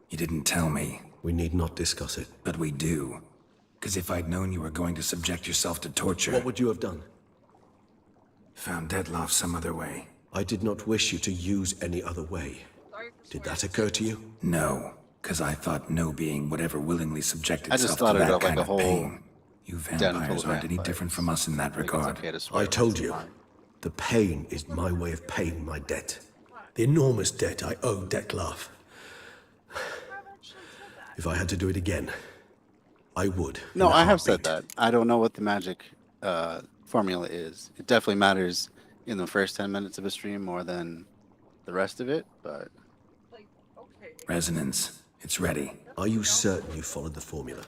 You didn't tell me, We need not discuss it. but we do. Because if I'd known you were going to subject yourself to torture, What would you have done? found Deadloff some other way. I did not wish you to use any other way. Sorry for Did swearing. that occur to you? No, because I thought no being would ever willingly subject I just itself thought to it that felt like kind a of whole pain. You den full vampires of aren't any vampires. different from us in that I think it's regard. okay to swear I once told in a you. while. The pain is my way of paying my debt. The enormous debt I owe Detlaf. If I had to do it again, I would. No, in a I have said heartbeat. that. I don't know what the magic formula is. It definitely matters in the first 10 minutes of a stream more than the rest of it, but Like, okay. Resonance. It's ready. Are you certain you followed the formula?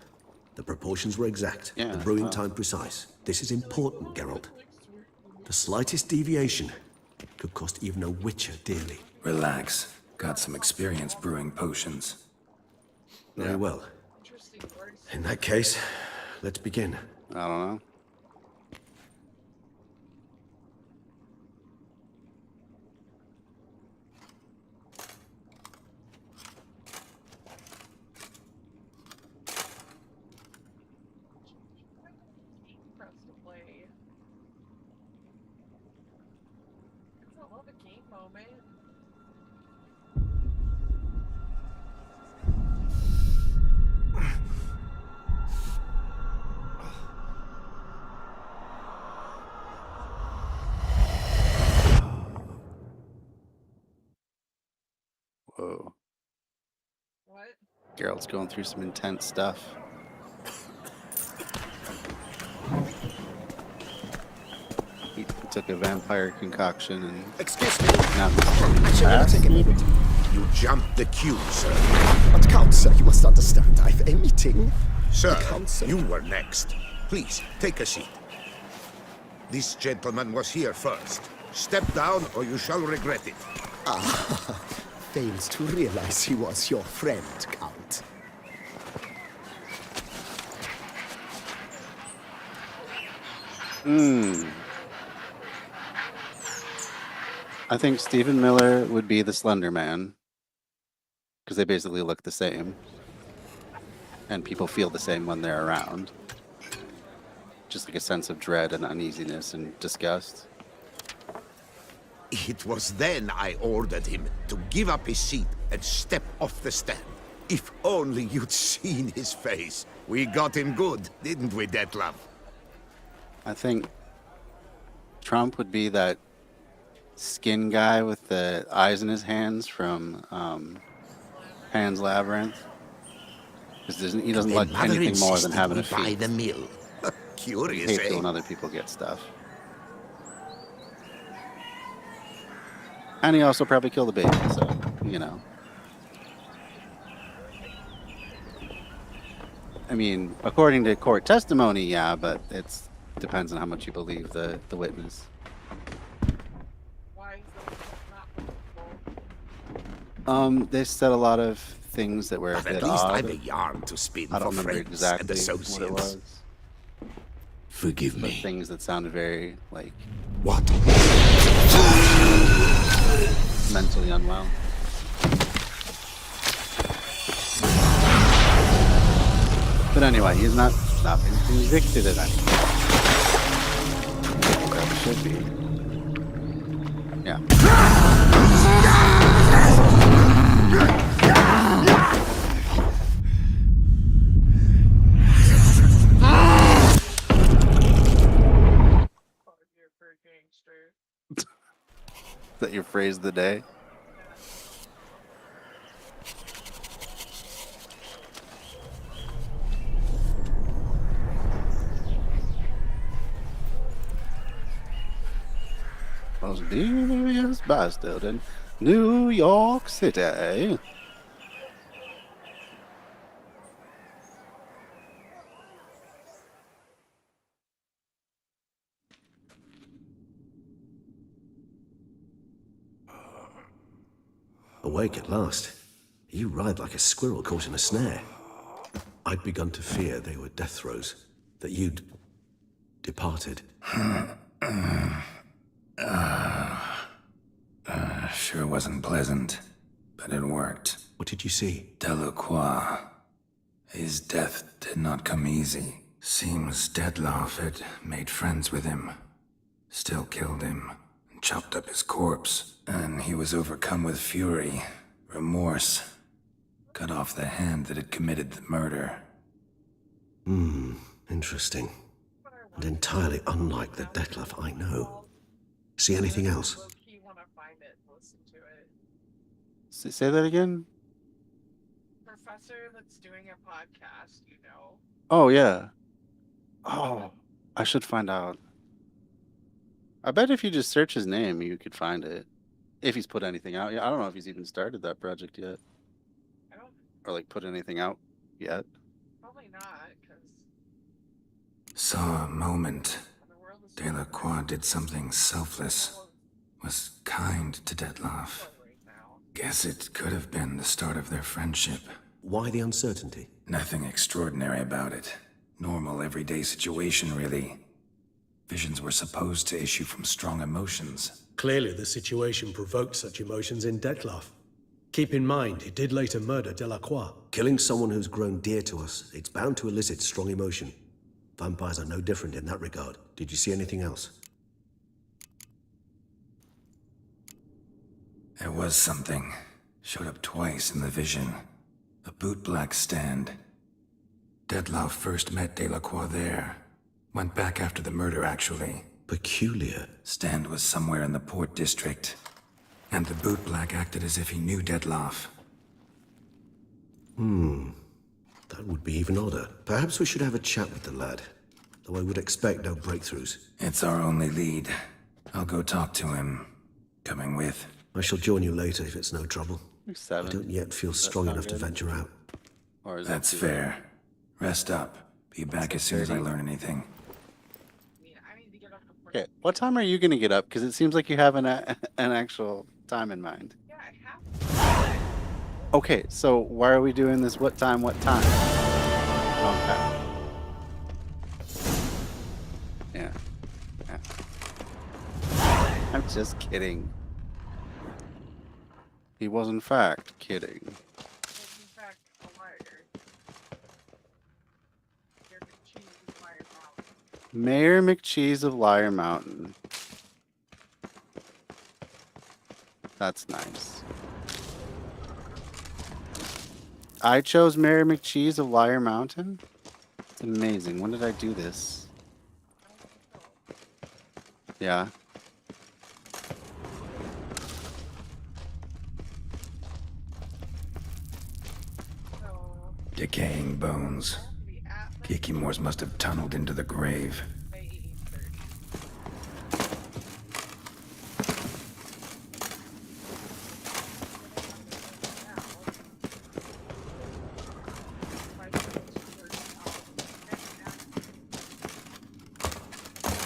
The proportions were exact. Yeah, the brewing well. time precise. This is important, Garalt. The slightest deviation could cost even a Witcher dearly. Relax. Got some experience brewing potions. Very well. Interesting words. In that case, let's begin. I don't know. Press to play. It's a love a game moment. Whoa. What? Geralt's going through some intense stuff. He took a vampire concoction and Excuse me. now Actually, he's I'll take a minute. You jumped the queue, sir. But Count, sir, you must understand. I've a meeting. Sir, council. you were next. Please, take a seat. This gentleman was here first. Step down or you shall regret it. Fails to realize he was your friend, Count. I think Stephen Miller would be the Slender Man because they basically look the same, and people feel the same when they're around. just like a sense of dread and uneasiness and disgust. It was then I ordered him to give up his seat and step off the stand. If only you'd seen his face. We got him good, didn't we, Detlef? I think Trump would be that skin guy with the eyes in his hands from Pan's Labyrinth. Because he doesn't like anything more than having a by feast. the mill. He Curious, hates it eh? when other people get stuff. And he also probably killed a baby, so, you know. I mean, according to court testimony, yeah, but it depends on how much you believe the witness. Why is the not believable? They said a lot of things that were a But bit at least odd. I'm a yarn to spin I don't for remember friends and exactly what it associates. was. Forgive But me. things that sounded very, like, What? mentally unwell. But anyway, he's not been convicted of anything. That should be. Yeah. Oh, you're for a gangster. Is that your phrase of the day? Most devious bastard in New York City. Awake at last. You writhe like a squirrel caught in a snare. I'd begun to fear they were death throes, that you'd departed. Sure wasn't pleasant, but it worked. What did you see? Delacroix. His death did not come easy. Seems Detlef had made friends with him. Still killed him, and chopped up his corpse. And he was overcome with fury, remorse. Cut off the hand that had committed the murder. Interesting. And entirely unlike the Detlef I know. See anything else? Low-key want to find it, listen to it. Say that again? Professor that's doing a podcast, you know. Oh, yeah. Oh, I should find out. I bet if you just search his name, you could find it. If he's put anything out. Yeah, I don't know if he's even started that project yet. I don't, Or, like, put anything out yet. probably not, because Saw a moment. the world is Delacroix did something selfless. Was kind to Detlef. right now. Guess it could have been the start of their friendship. Why the uncertainty? Nothing extraordinary about it. Normal, everyday situation, really. Visions were supposed to issue from strong emotions. Clearly, the situation provoked such emotions in Detlef. Keep in mind, he did later murder Delacroix. Killing someone who's grown dear to us, it's bound to elicit strong emotion. Vampires are no different in that regard. Did you see anything else? There was something. Showed up twice in the vision. A bootblack stand. Detlef first met Delacroix there. Went back after the murder, actually. Peculiar. Stand was somewhere in the Port District. And the bootblack acted as if he knew Detlef. That would be even odder. Perhaps we should have a chat with the lad. Though I would expect no breakthroughs. It's our only lead. I'll go talk to him. Coming with. I shall join you later if it's no trouble. I 7. don't yet feel Does that strong sound enough to good? venture out. Or is That's that fair. Rest up. Be back as soon as I 6:30. learn anything. I need to get up before. Okay, what time are you going to get up? Because it seems like you have an actual time in mind. Yeah, I have to. Okay, so why are we doing this? What time? Okay. Yeah. I'm just kidding. He was in fact kidding. Was in fact a liar. You're the cheese in my mouth. Mayor McCheese of Liar Mountain. That's nice. I chose Mayor McCheese of Liar Mountain? It's amazing. When did I do this? Yeah. Decaying bones. Kikimors must have tunneled into the grave.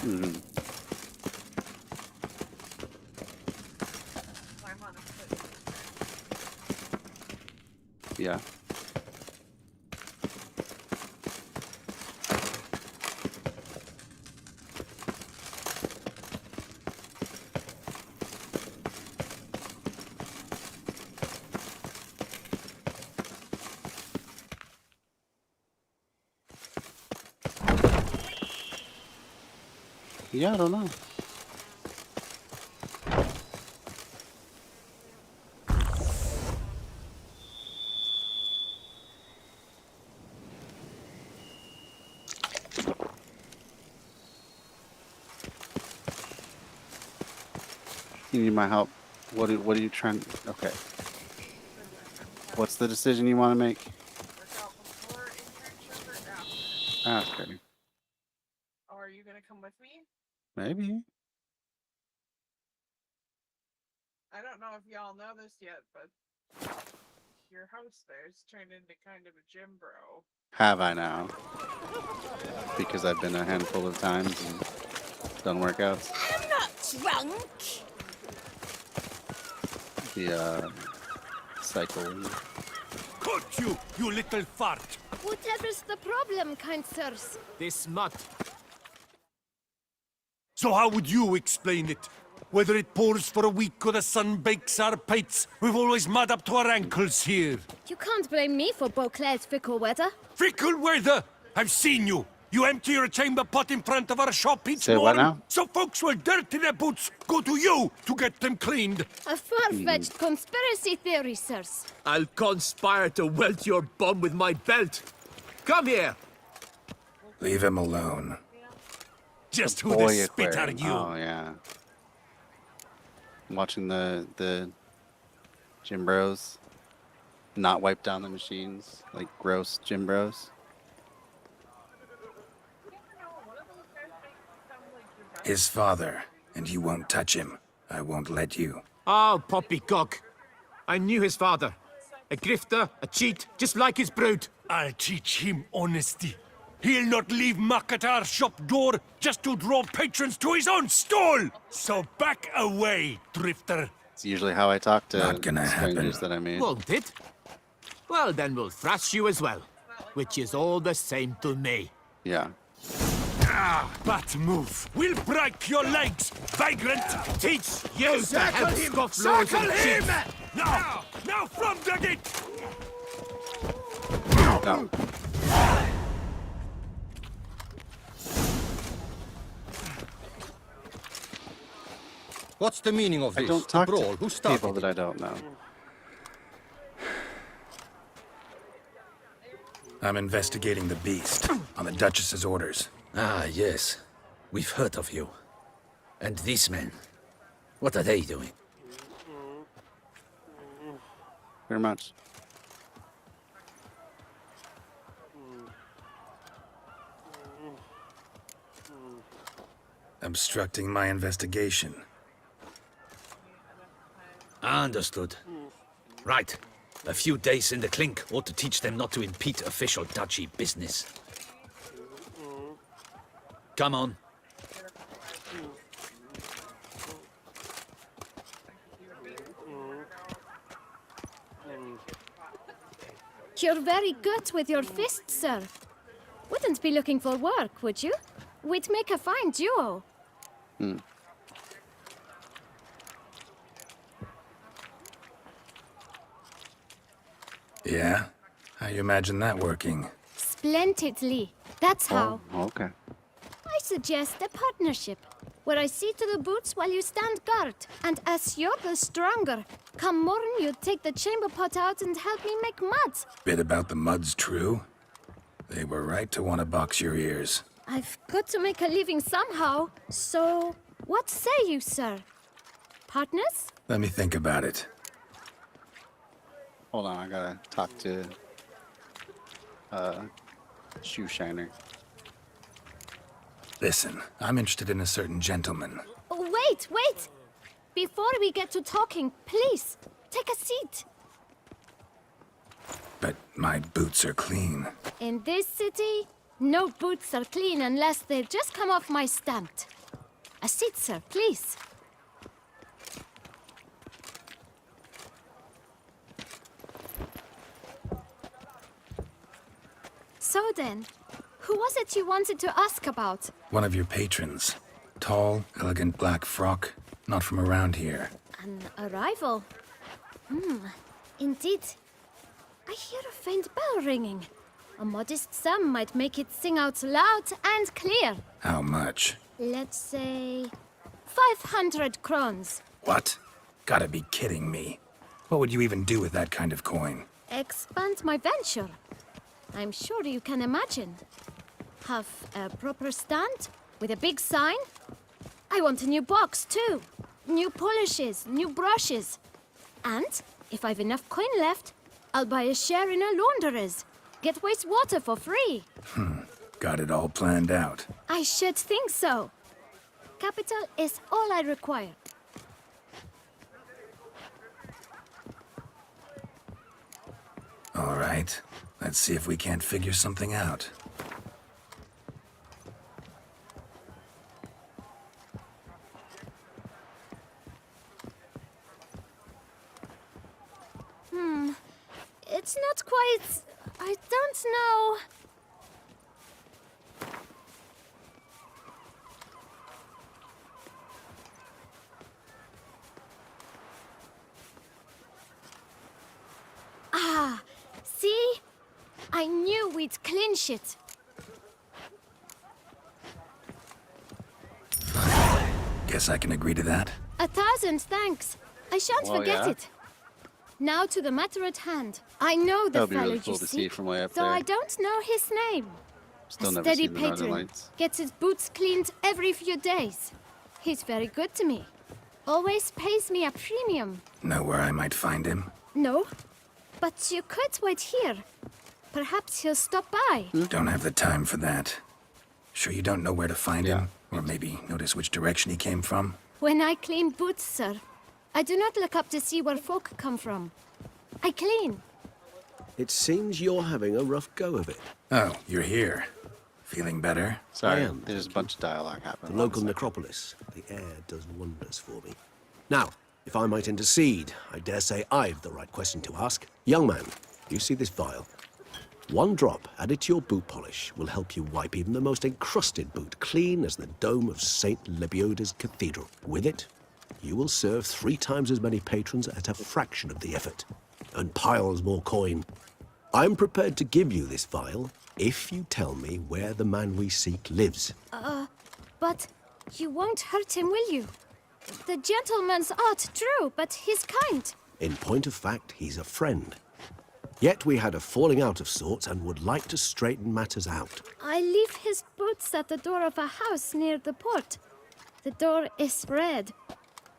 Hmm. Yeah. Yeah, I don't know. You need my help. What are you trying? Okay. What's the decision you want to make? Okay. Oh, are you gonna come with me? Maybe. I don't know if y'all know this yet, but your house there's turned into kind of a gym bro. Have I now? Because I've been a handful of times and done workouts. I'm not drunk. The cycle. Caught you, you little fart! Whatever's the problem, kind sirs? This mud. So how would you explain it? Whether it pours for a week or the sun bakes our pates, we've always mud up to our ankles here. You can't blame me for Beauclair's fickle weather. Fickle weather! I've seen you! You empty your chamber pot in front of our shop each Say what morning, now? so folks will dirty their boots, go to you to get them cleaned. A far-fetched conspiracy theory, sirs. I'll conspire to welt your bum with my belt. Come here. Leave him alone. Just who the Boy spit are aquarium. you? Oh yeah. I'm watching the gym bros not wipe down the machines, like gross gym bros. His father, and you won't touch him. I won't let you. Oh, poppycock. I knew his father. A grifter, a cheat, just like his brood. I'll teach him honesty. He'll not leave muck at our shop door just to draw patrons to his own stall. So back away, drifter. It's usually how I talk to Not gonna strangers happen. that I meet. Won't it? Well, then we'll thrash you as well. Which is all the same to me. Yeah. But move. We'll break your legs, vagrant. Teach you to have scofflaws and cheats. Now! Now from the gate! No. What's the meaning of I this? don't talk the brawl? to Who started people that it? I don't know. I'm investigating the beast on the Duchess's orders. Ah, yes. We've heard of you. And these men, what are they doing? Very much. Obstructing my investigation. Understood. Right. A few days in the clink ought to teach them not to impede official duchy business. Come on. You're very good with your fists, sir. Wouldn't be looking for work, would you? We'd make a fine duo. Hmm. Yeah? How you imagine that working? Splendidly. That's how. Oh, okay. I suggest a partnership, where I see to the boots while you stand guard. And as you're the stronger, come morn you take the chamber pot out and help me make mud. Bit about the mud's true? They were right to want to box your ears. I've got to make a living somehow, so what say you, sir? Partners? Let me think about it. Hold on, I gotta talk to Shoe Shiner. Listen, I'm interested in a certain gentleman. Oh, wait! Before we get to talking, please, take a seat. But my boots are clean. In this city, no boots are clean unless they've just come off my stamp. A seat, sir, please. So then, who was it you wanted to ask about? One of your patrons. Tall, elegant black frock. Not from around here. An arrival? Indeed. I hear a faint bell ringing. A modest sum might make it sing out loud and clear. How much? Let's say 500 crowns. What? Gotta be kidding me. What would you even do with that kind of coin? Expand my venture. I'm sure you can imagine. Have a proper stand with a big sign. I want a new box too. New polishes, new brushes. And if I've enough coin left, I'll buy a share in a launderer's. Get wastewater for free. Got it all planned out. I should think so. Capital is all I require. All right. Let's see if we can't figure something out. It's not quite... I don't know... Ah, see? I knew we'd clinch it. Guess I can agree to that. 1,000 thanks. I shan't Well, forget yeah. it. Now to the matter at hand. I know the That would be fellow really cool you to see, see from way up though there. I don't know his name. Still A never steady seen the Northern patron. Lights. Gets his boots cleaned every few days. He's very good to me. Always pays me a premium. Know where I might find him? No, but you could wait here. Perhaps he'll stop by. Don't have the time for that. Sure you don't know where to find him? Or maybe notice which direction he came from? When I clean boots, sir, I do not look up to see where folk come from. I clean. It seems you're having a rough go of it. Oh, you're here. Feeling better? Sorry, I am. there's a bunch of dialogue The happening. local necropolis. The air does wonders for me. Now, if I might intercede, I dare say I've the right question to ask. Young man, you see this vial? One drop added to your boot polish will help you wipe even the most encrusted boot clean as the dome of St. Lebioda's Cathedral. With it, you will serve 3 times as many patrons at a fraction of the effort, and piles more coin. I'm prepared to give you this vial if you tell me where the man we seek lives. But you won't hurt him, will you? The gentleman's odd, true, but he's kind. In point of fact, he's a friend. Yet we had a falling out of sorts and would like to straighten matters out. I leave his boots at the door of a house near the port. The door is red,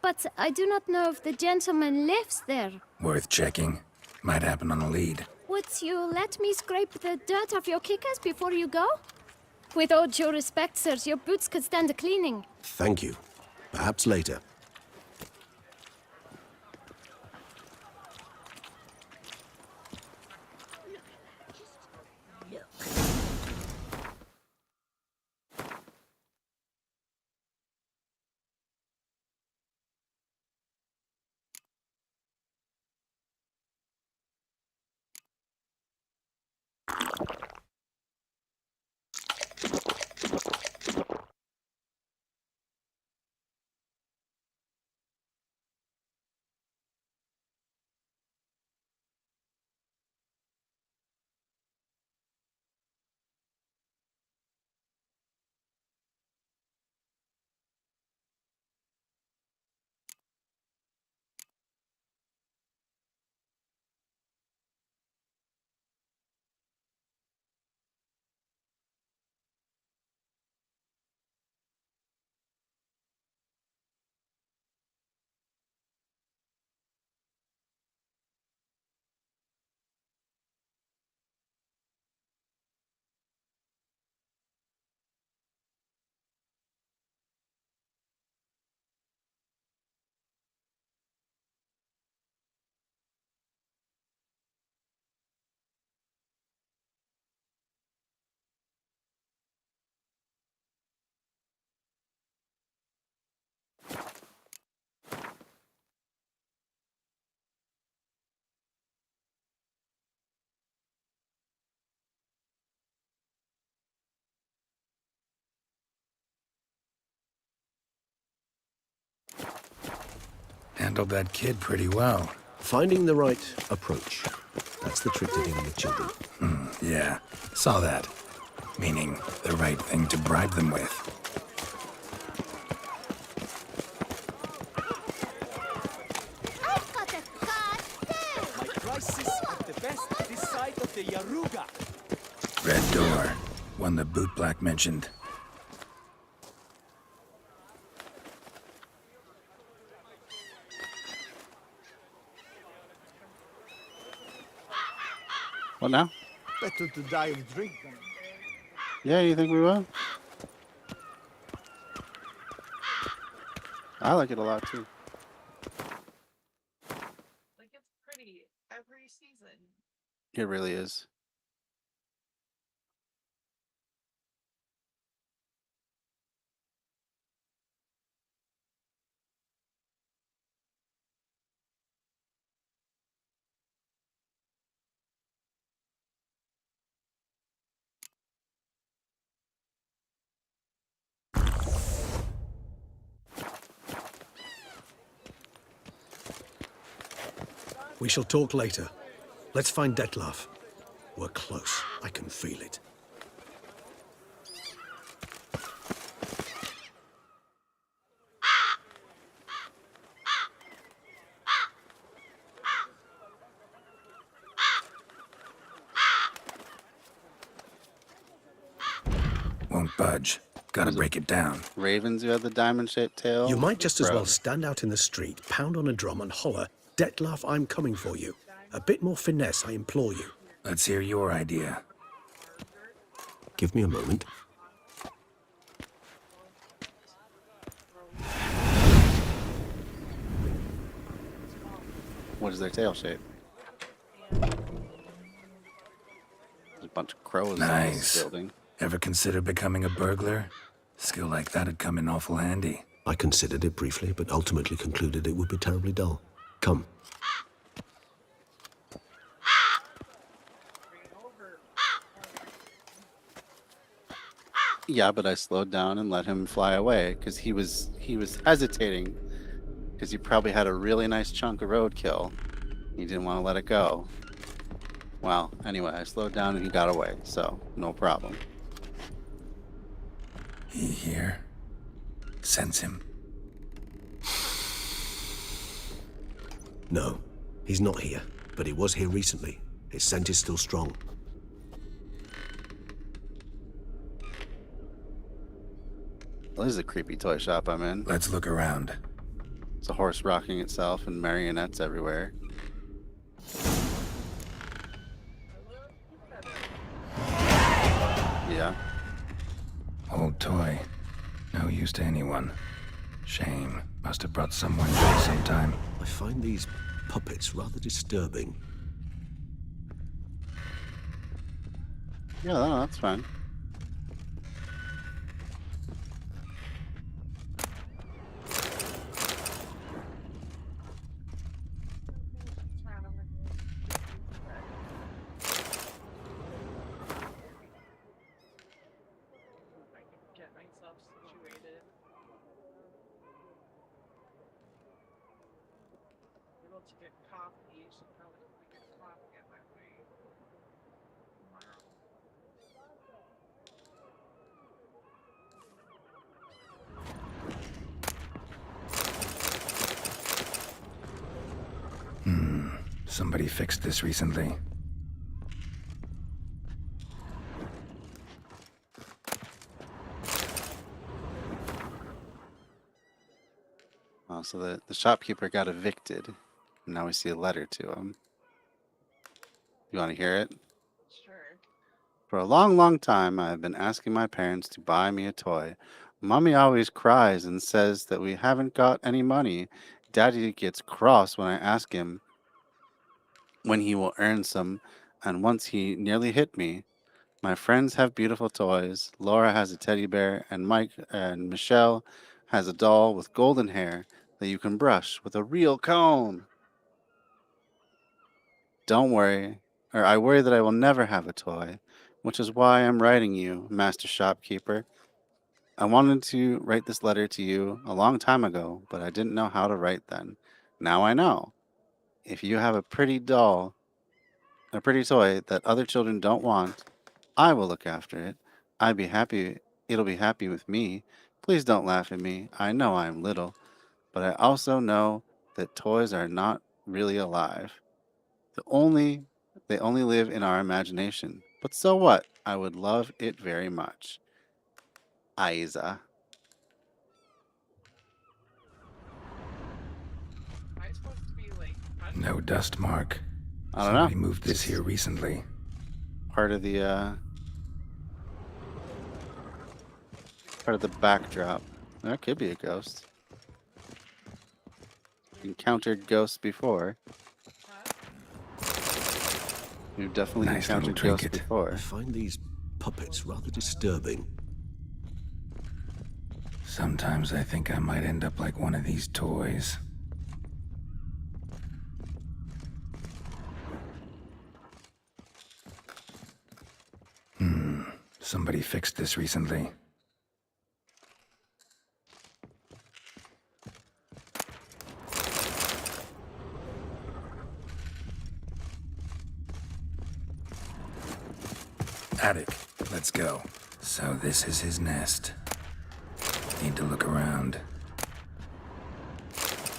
but I do not know if the gentleman lives there. Worth checking. Might happen on a lead. Would you let me scrape the dirt off your kickers before you go? With all due respect, sirs, your boots could stand a cleaning. Thank you. Perhaps later. handled that kid pretty well. Finding the right approach. That's the trick to dealing with children. Yeah, saw that. Meaning the right thing to bribe them with. I've got a card too! My prices at the best this side of the Yaruga. Red door. One the boot black mentioned. What now? Better to die of drink than... Yeah, you think we will? I like it a lot too. Like it's pretty every season. It really is. We shall talk later. Let's find Detlef. We're close. I can feel it. Won't budge. Gotta break it down. Ravens who had the diamond-shaped tail. You might just as Bro. well stand out in the street, pound on a drum and holler, Detlef, I'm coming for you. A bit more finesse, I implore you. Let's hear your idea. Give me a moment. What is their tail shape? There's a bunch of crows in this Nice. building. Ever consider becoming a burglar? Skill like that'd come in awful handy. I considered it briefly, but ultimately concluded it would be terribly dull. Come. Yeah, but I slowed down and let him fly away because he was hesitating because he probably had a really nice chunk of roadkill. He didn't want to let it go. Well, anyway, I slowed down and he got away, so no problem. He here? Sense him. No, he's not here, but he was here recently. His scent is still strong. Well, this is a creepy toy shop I'm in. Let's look around. It's a horse rocking itself and marionettes everywhere. Yeah. Old toy. No use to anyone. Shame. Must have brought someone joy sometime. I find these puppets rather disturbing. Yeah, no, that's fine. I can get myself situated. Able to get coffee. Should probably get coffee on my way tomorrow. Somebody fixed this recently. Oh, so the shopkeeper got evicted. And now we see a letter to him. You want to hear it? Sure. For a long, long time, I have been asking my parents to buy me a toy. Mommy always cries and says that we haven't got any money. Daddy gets cross when I ask him when he will earn some, and once he nearly hit me. My friends have beautiful toys. Laura has a teddy bear, and Mike and Michelle has a doll with golden hair that you can brush with a real comb. Don't worry, or I worry that I will never have a toy, which is why I'm writing you, Master Shopkeeper. I wanted to write this letter to you a long time ago, but I didn't know how to write then. Now I know. If you have a pretty doll, a pretty toy that other children don't want, I will look after it. I'd be happy. It'll be happy with me. Please don't laugh at me. I know I'm little, but I also know that toys are not really alive. They only live in our imagination. But so what? I would love it very much. Aiza. Am I supposed to be like No dust mark. I don't know. Somebody moved this here recently. Part of the backdrop. There could be a ghost. Encountered ghosts before. You've definitely Nice little encountered ghosts trinket. before. I find these puppets rather disturbing. Sometimes I think I might end up like one of these toys. Somebody fixed this recently. Attic, let's go. So this is his nest. Need to look around.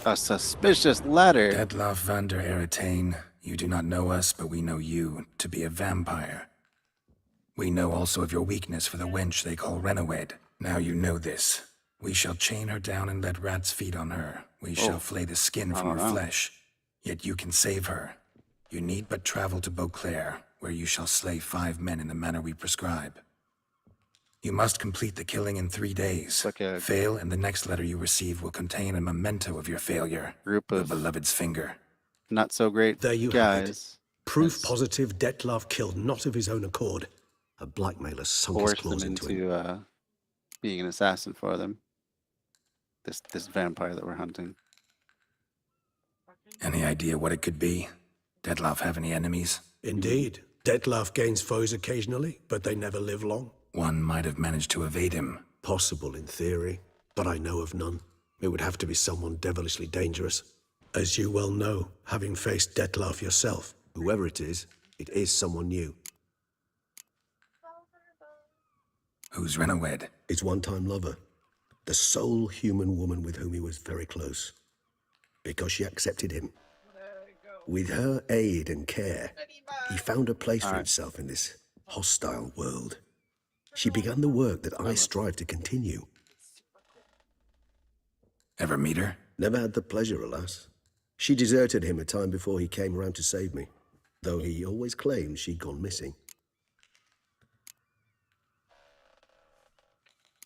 A suspicious letter. Detlof van der Eretain, you do not know us, but we know you to be a vampire. We know also of your weakness for the wench they call Renawed. Now you know this. We shall chain her down and let rats feed on her. We shall flay the skin from her flesh. Yet you can save her. You need but travel to Beauclair, where you shall slay 5 men in the manner we prescribe. You must complete the killing in 3 days. Fail, and the next letter you receive will contain a memento of your failure. Group of the beloved's finger. Not so great There you guys. have it. Proof positive Detlav killed not of his own accord. A blackmailer sunk his Forced them claws into him. into being an assassin for them. This vampire that we're hunting. Any idea what it could be? Detlav have any enemies? Indeed. Detlav gains foes occasionally, but they never live long. One might have managed to evade him. Possible in theory, but I know of none. It would have to be someone devilishly dangerous. As you well know, having faced Detlav yourself. Whoever it is someone new. Who's Renawed? His one-time lover. The sole human woman with whom he was very close. Because she accepted him. With her aid and care, he found a place for himself in this hostile world. She began the work that I strive to continue. Ever meet her? Never had the pleasure, alas. She deserted him a time before he came around to save me, though he always claimed she'd gone missing.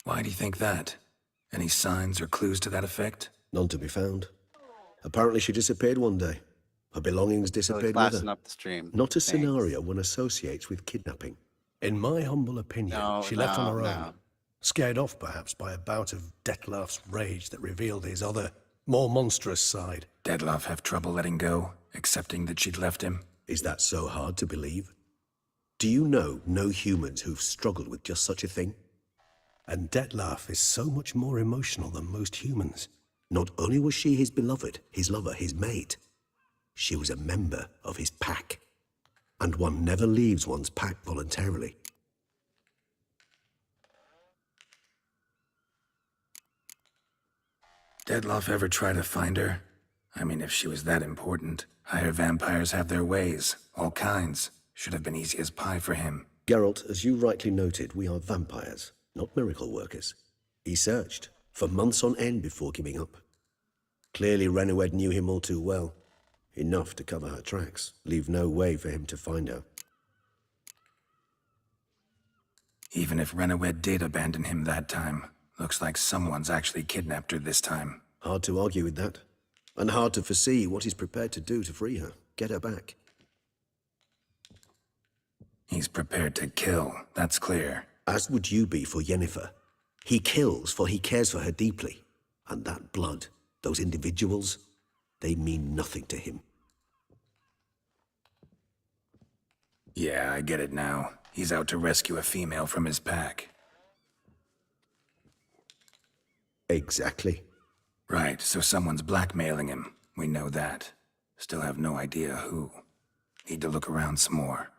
Why do you think that? Any signs or clues to that effect? None to be found. Apparently she disappeared one day. Her belongings disappeared with her. Up the stream. Not a scenario one associates with kidnapping. In my humble opinion, she left on her no. own. Scared off, perhaps, by a bout of Detlaf's rage that revealed his other, more monstrous side. Detlav have trouble letting go, accepting that she'd left him? Is that so hard to believe? Do you know no humans who've struggled with just such a thing? And Detlaf is so much more emotional than most humans. Not only was she his beloved, his lover, his mate, she was a member of his pack. And one never leaves one's pack voluntarily. Detlav ever try to find her? I mean, if she was that important. Higher vampires have their ways, all kinds. Should have been easy as pie for him. Geralt, as you rightly noted, we are vampires, not miracle workers. He searched for months on end before giving up. Clearly Renawed knew him all too well. Enough to cover her tracks, leave no way for him to find her. Even if Renawed did abandon him that time, looks like someone's actually kidnapped her this time. Hard to argue with that. And hard to foresee what he's prepared to do to free her, get her back. He's prepared to kill, that's clear. As would you be for Yennefer. He kills for he cares for her deeply. And that blood, those individuals, they mean nothing to him. Yeah, I get it now. He's out to rescue a female from his pack. Exactly. Right, so someone's blackmailing him. We know that. Still have no idea who. Need to look around some more.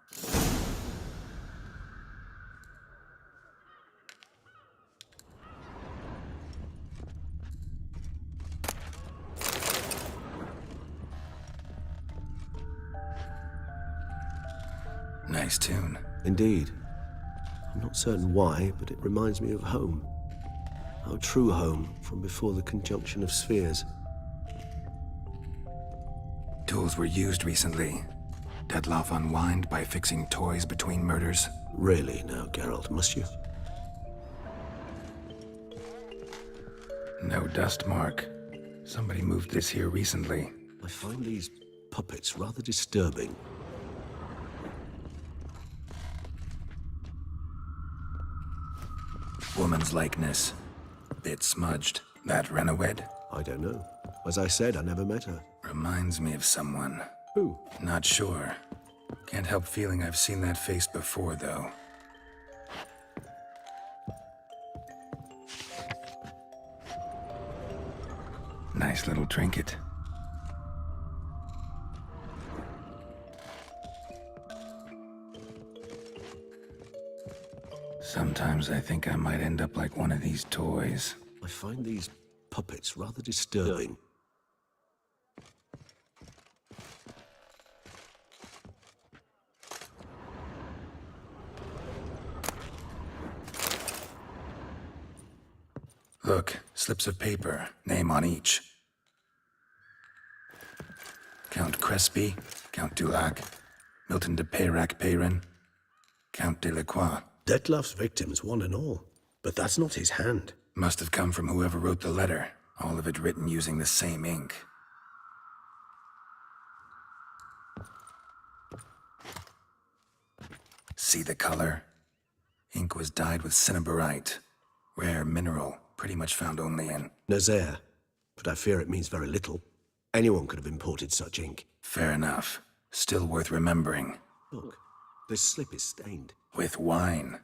Nice tune. Indeed. I'm not certain why, but it reminds me of home. Our true home from before the conjunction of spheres. Tools were used recently. Dettlaff unwind by fixing toys between murders. Really now, Garalt, must you? No dust mark. Somebody moved this here recently. I find these puppets rather disturbing. Woman's likeness. Bit smudged. That Renawed? I don't know. As I said, I never met her. Reminds me of someone. Who? Not sure. Can't help feeling I've seen that face before, though. Nice little trinket. Sometimes I think I might end up like one of these toys. I find these puppets rather disturbing. Look, slips of paper, name on each. Count Crespi, Count Dulac, Milton de Peyrac-Peyrin, Count Delacroix. Dettlaff's victims, one and all. But that's not his hand. Must have come from whoever wrote the letter, all of it written using the same ink. See the color? Ink was dyed with cinnabarite, rare mineral, pretty much found only in Nazaire. But I fear it means very little. Anyone could have imported such ink. Fair enough. Still worth remembering. Look, this slip is stained. With wine.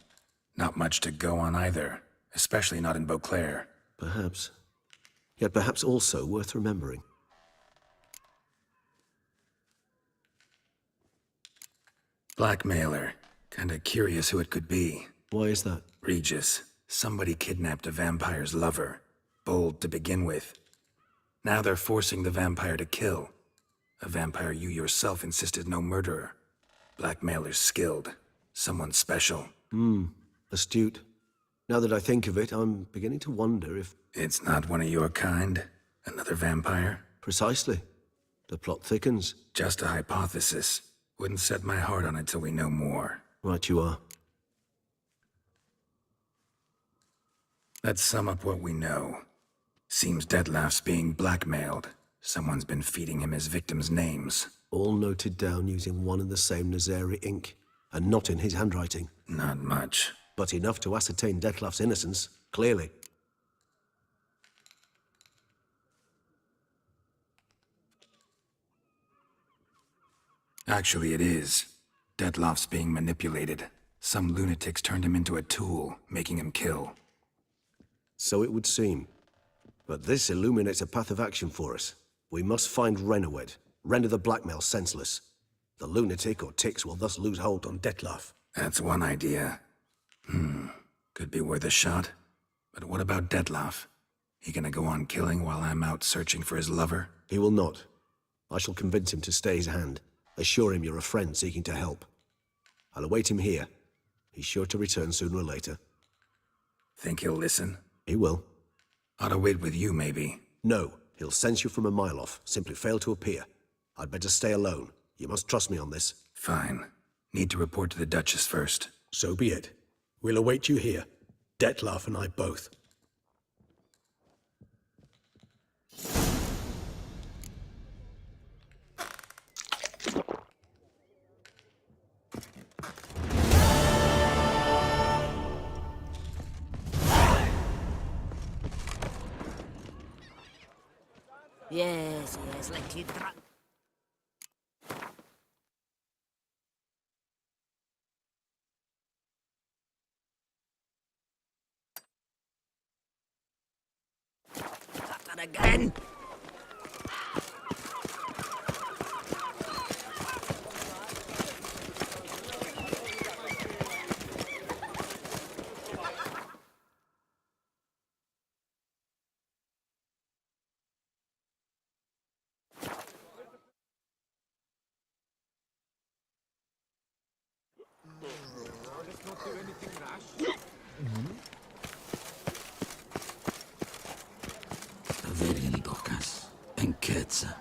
Not much to go on either, especially not in Beauclair. Perhaps. Yet perhaps also worth remembering. Blackmailer. Kinda curious who it could be. Why is that? Regis. Somebody kidnapped a vampire's lover. Bold to begin with. Now they're forcing the vampire to kill. A vampire you yourself insisted no murderer. Blackmailer's skilled. Someone special. Astute. Now that I think of it, I'm beginning to wonder if... It's not one of your kind? Another vampire? Precisely. The plot thickens. Just a hypothesis. Wouldn't set my heart on it till we know more. Right you are. Let's sum up what we know. Seems Dettlaff's being blackmailed. Someone's been feeding him his victims' names. All noted down using one and the same Nazari ink, and not in his handwriting. Not much. But enough to ascertain Dettlaff's innocence, clearly. Actually, it is. Dettlaff's being manipulated. Some lunatics turned him into a tool, making him kill. So it would seem. But this illuminates a path of action for us. We must find Renawed, render the blackmail senseless. The lunatic or ticks will thus lose hold on Dettlaff. That's one idea. Could be worth a shot. But what about Dettlaff? He gonna go on killing while I'm out searching for his lover? He will not. I shall convince him to stay his hand. Assure him you're a friend seeking to help. I'll await him here. He's sure to return sooner or later. Think he'll listen? He will. Ought to wait with you, maybe. No, he'll sense you from a mile off. Simply fail to appear. I'd better stay alone. You must trust me on this. Fine. Need to report to the Duchess first. So be it. We'll await you here. Dettlaff and I both. Yes, like you drunk. Got that again? Let's not do anything rash. Averian Docas and Ketsa.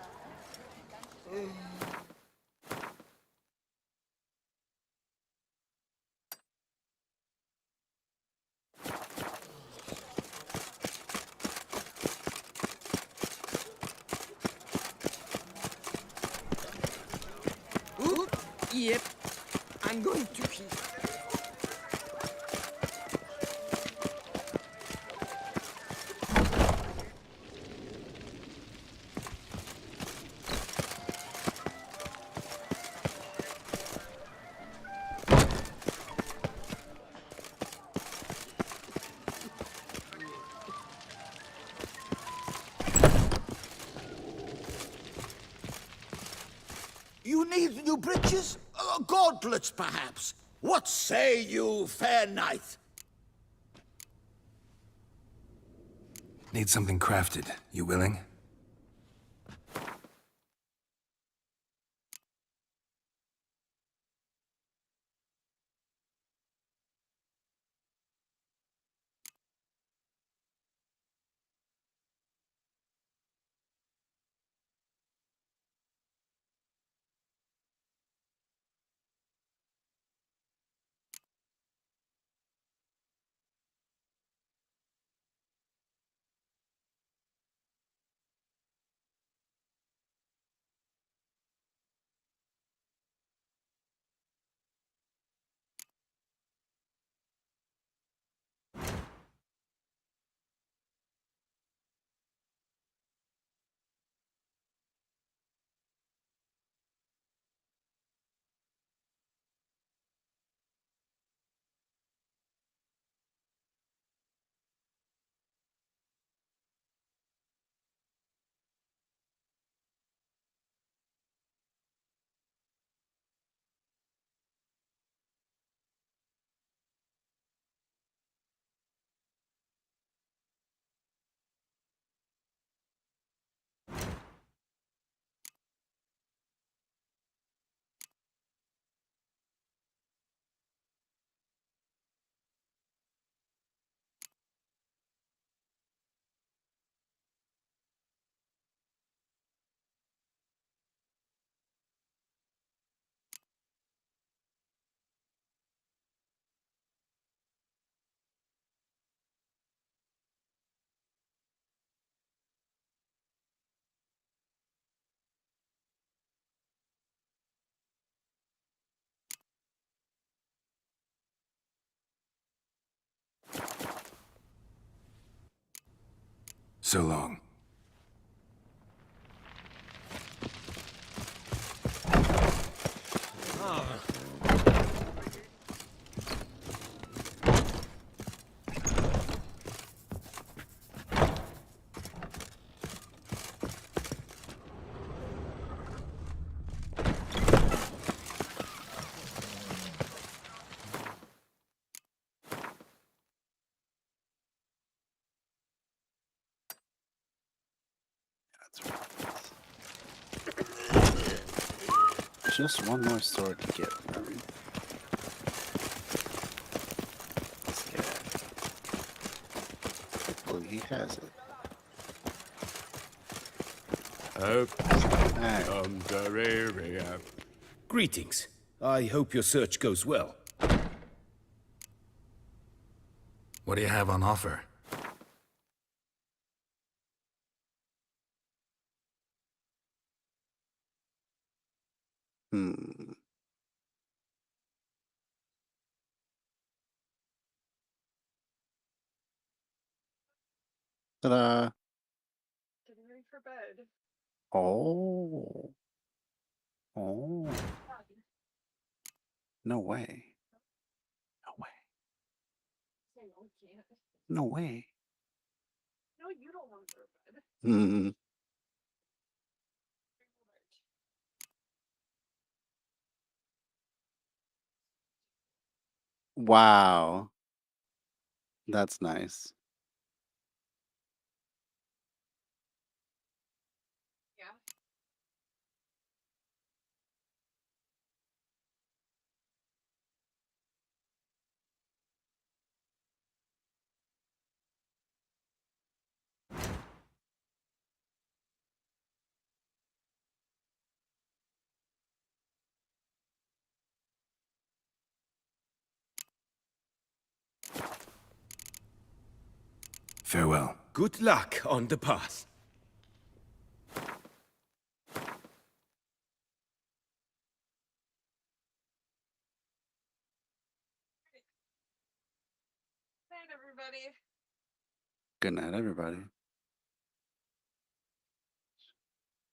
Oop, yep. I'm going to pee. You need new breeches? Gauntlets, perhaps? What say you, fair knight? Need something crafted. You willing? So long. Just one more sword to get. This guy. Oh, he has it. Greetings. I hope your search goes well. What do you have on offer? Ta-da! Getting ready for bed. Oh. Oh. No way. No way. Say no, we can't. No way. No, you don't want to go to bed. Hmm. Wow. That's nice. Yeah. Farewell. Good luck on the path. Night, everybody. Good night, everybody.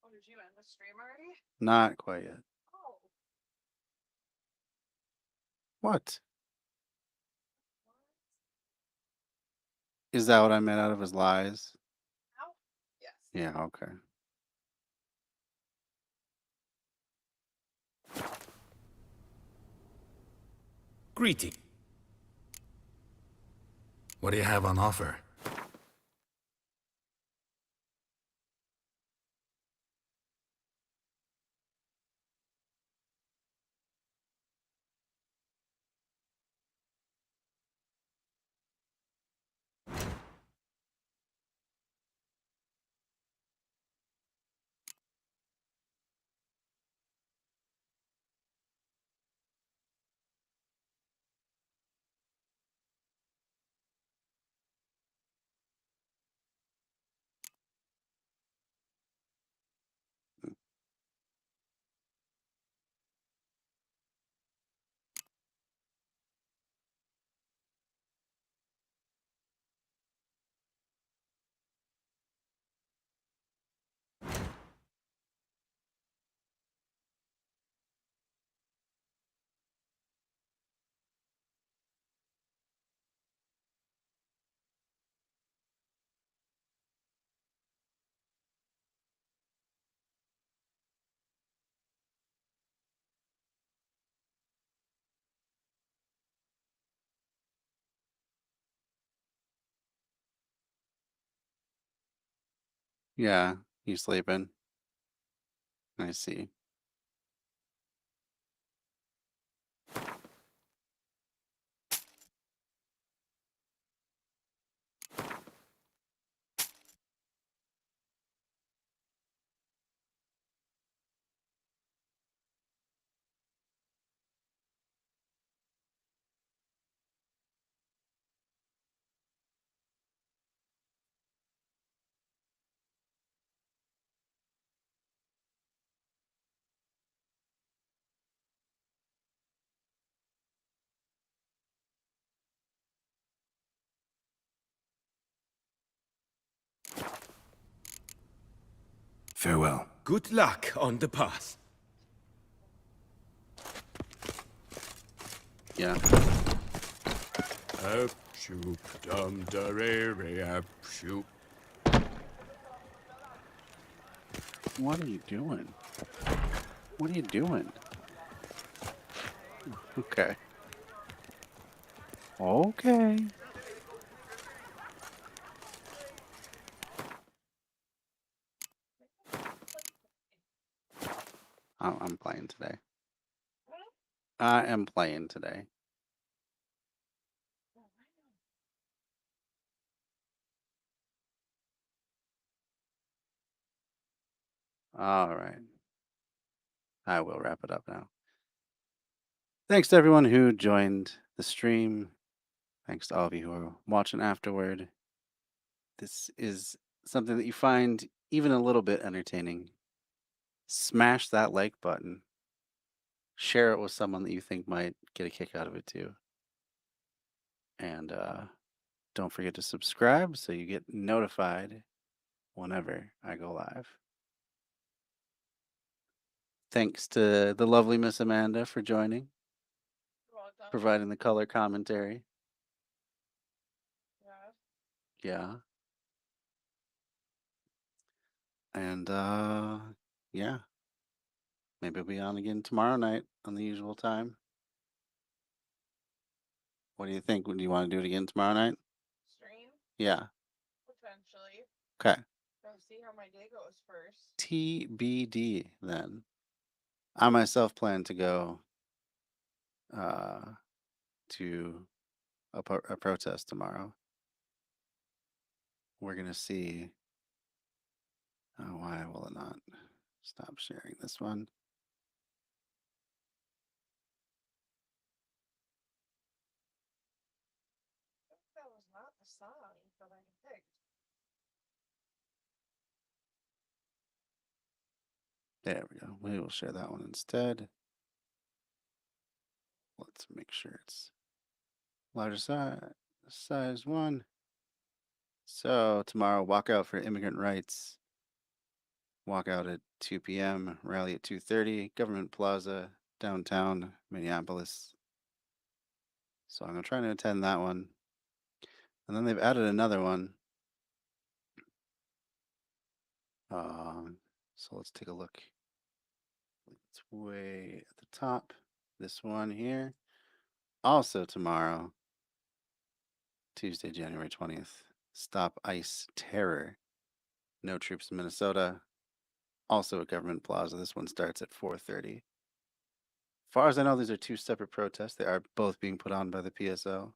Oh, did you end the stream already? Not quite yet. Oh. What? Is that what I meant out of his lies? Ow. Yes. Yeah, okay. Greeting. What do you have on offer? Yeah, you sleeping? I see. Farewell. Good luck on the path. Yeah. Up, shoop, dum, da, re, up, shoop. What are you doing? What are you doing? Okay. Okay. I'm playing today. I am playing today. All right. I will wrap it up now. Thanks to everyone who joined the stream. Thanks to all of you who are watching afterward. This is something that you find even a little bit entertaining. Smash that like button. Share it with someone that you think might get a kick out of it too. And don't forget to subscribe so you get notified whenever I go live. Thanks to the lovely Miss Amanda for joining, providing the color commentary. Yeah. And yeah. Maybe we'll be on again tomorrow night on the usual time. What do you think? Do you want to do it again tomorrow night? Stream? Yeah. Potentially. Okay. Gotta see how my day goes first. TBD then. I myself plan to go to a protest tomorrow. We're gonna see. Oh, why will it not stop sharing this one? That was not the song that I picked. There we go. We will share that one instead. Let's make sure it's larger size 1. So tomorrow, walkout for immigrant rights. Walkout at 2 p.m. Rally at 2:30. Government Plaza, downtown Minneapolis. So I'm gonna try to attend that one. And then they've added another one. So let's take a look. It's way at the top. This one here. Also tomorrow, Tuesday, January 20th. Stop ICE Terror. No troops in Minnesota. Also at Government Plaza. This one starts at 4:30. Far as I know, these are 2 separate protests. They are both being put on by the PSO.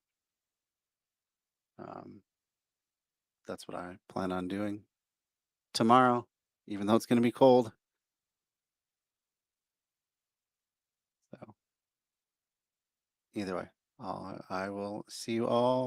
That's what I plan on doing tomorrow, even though it's going to be cold. So either way, I will see you all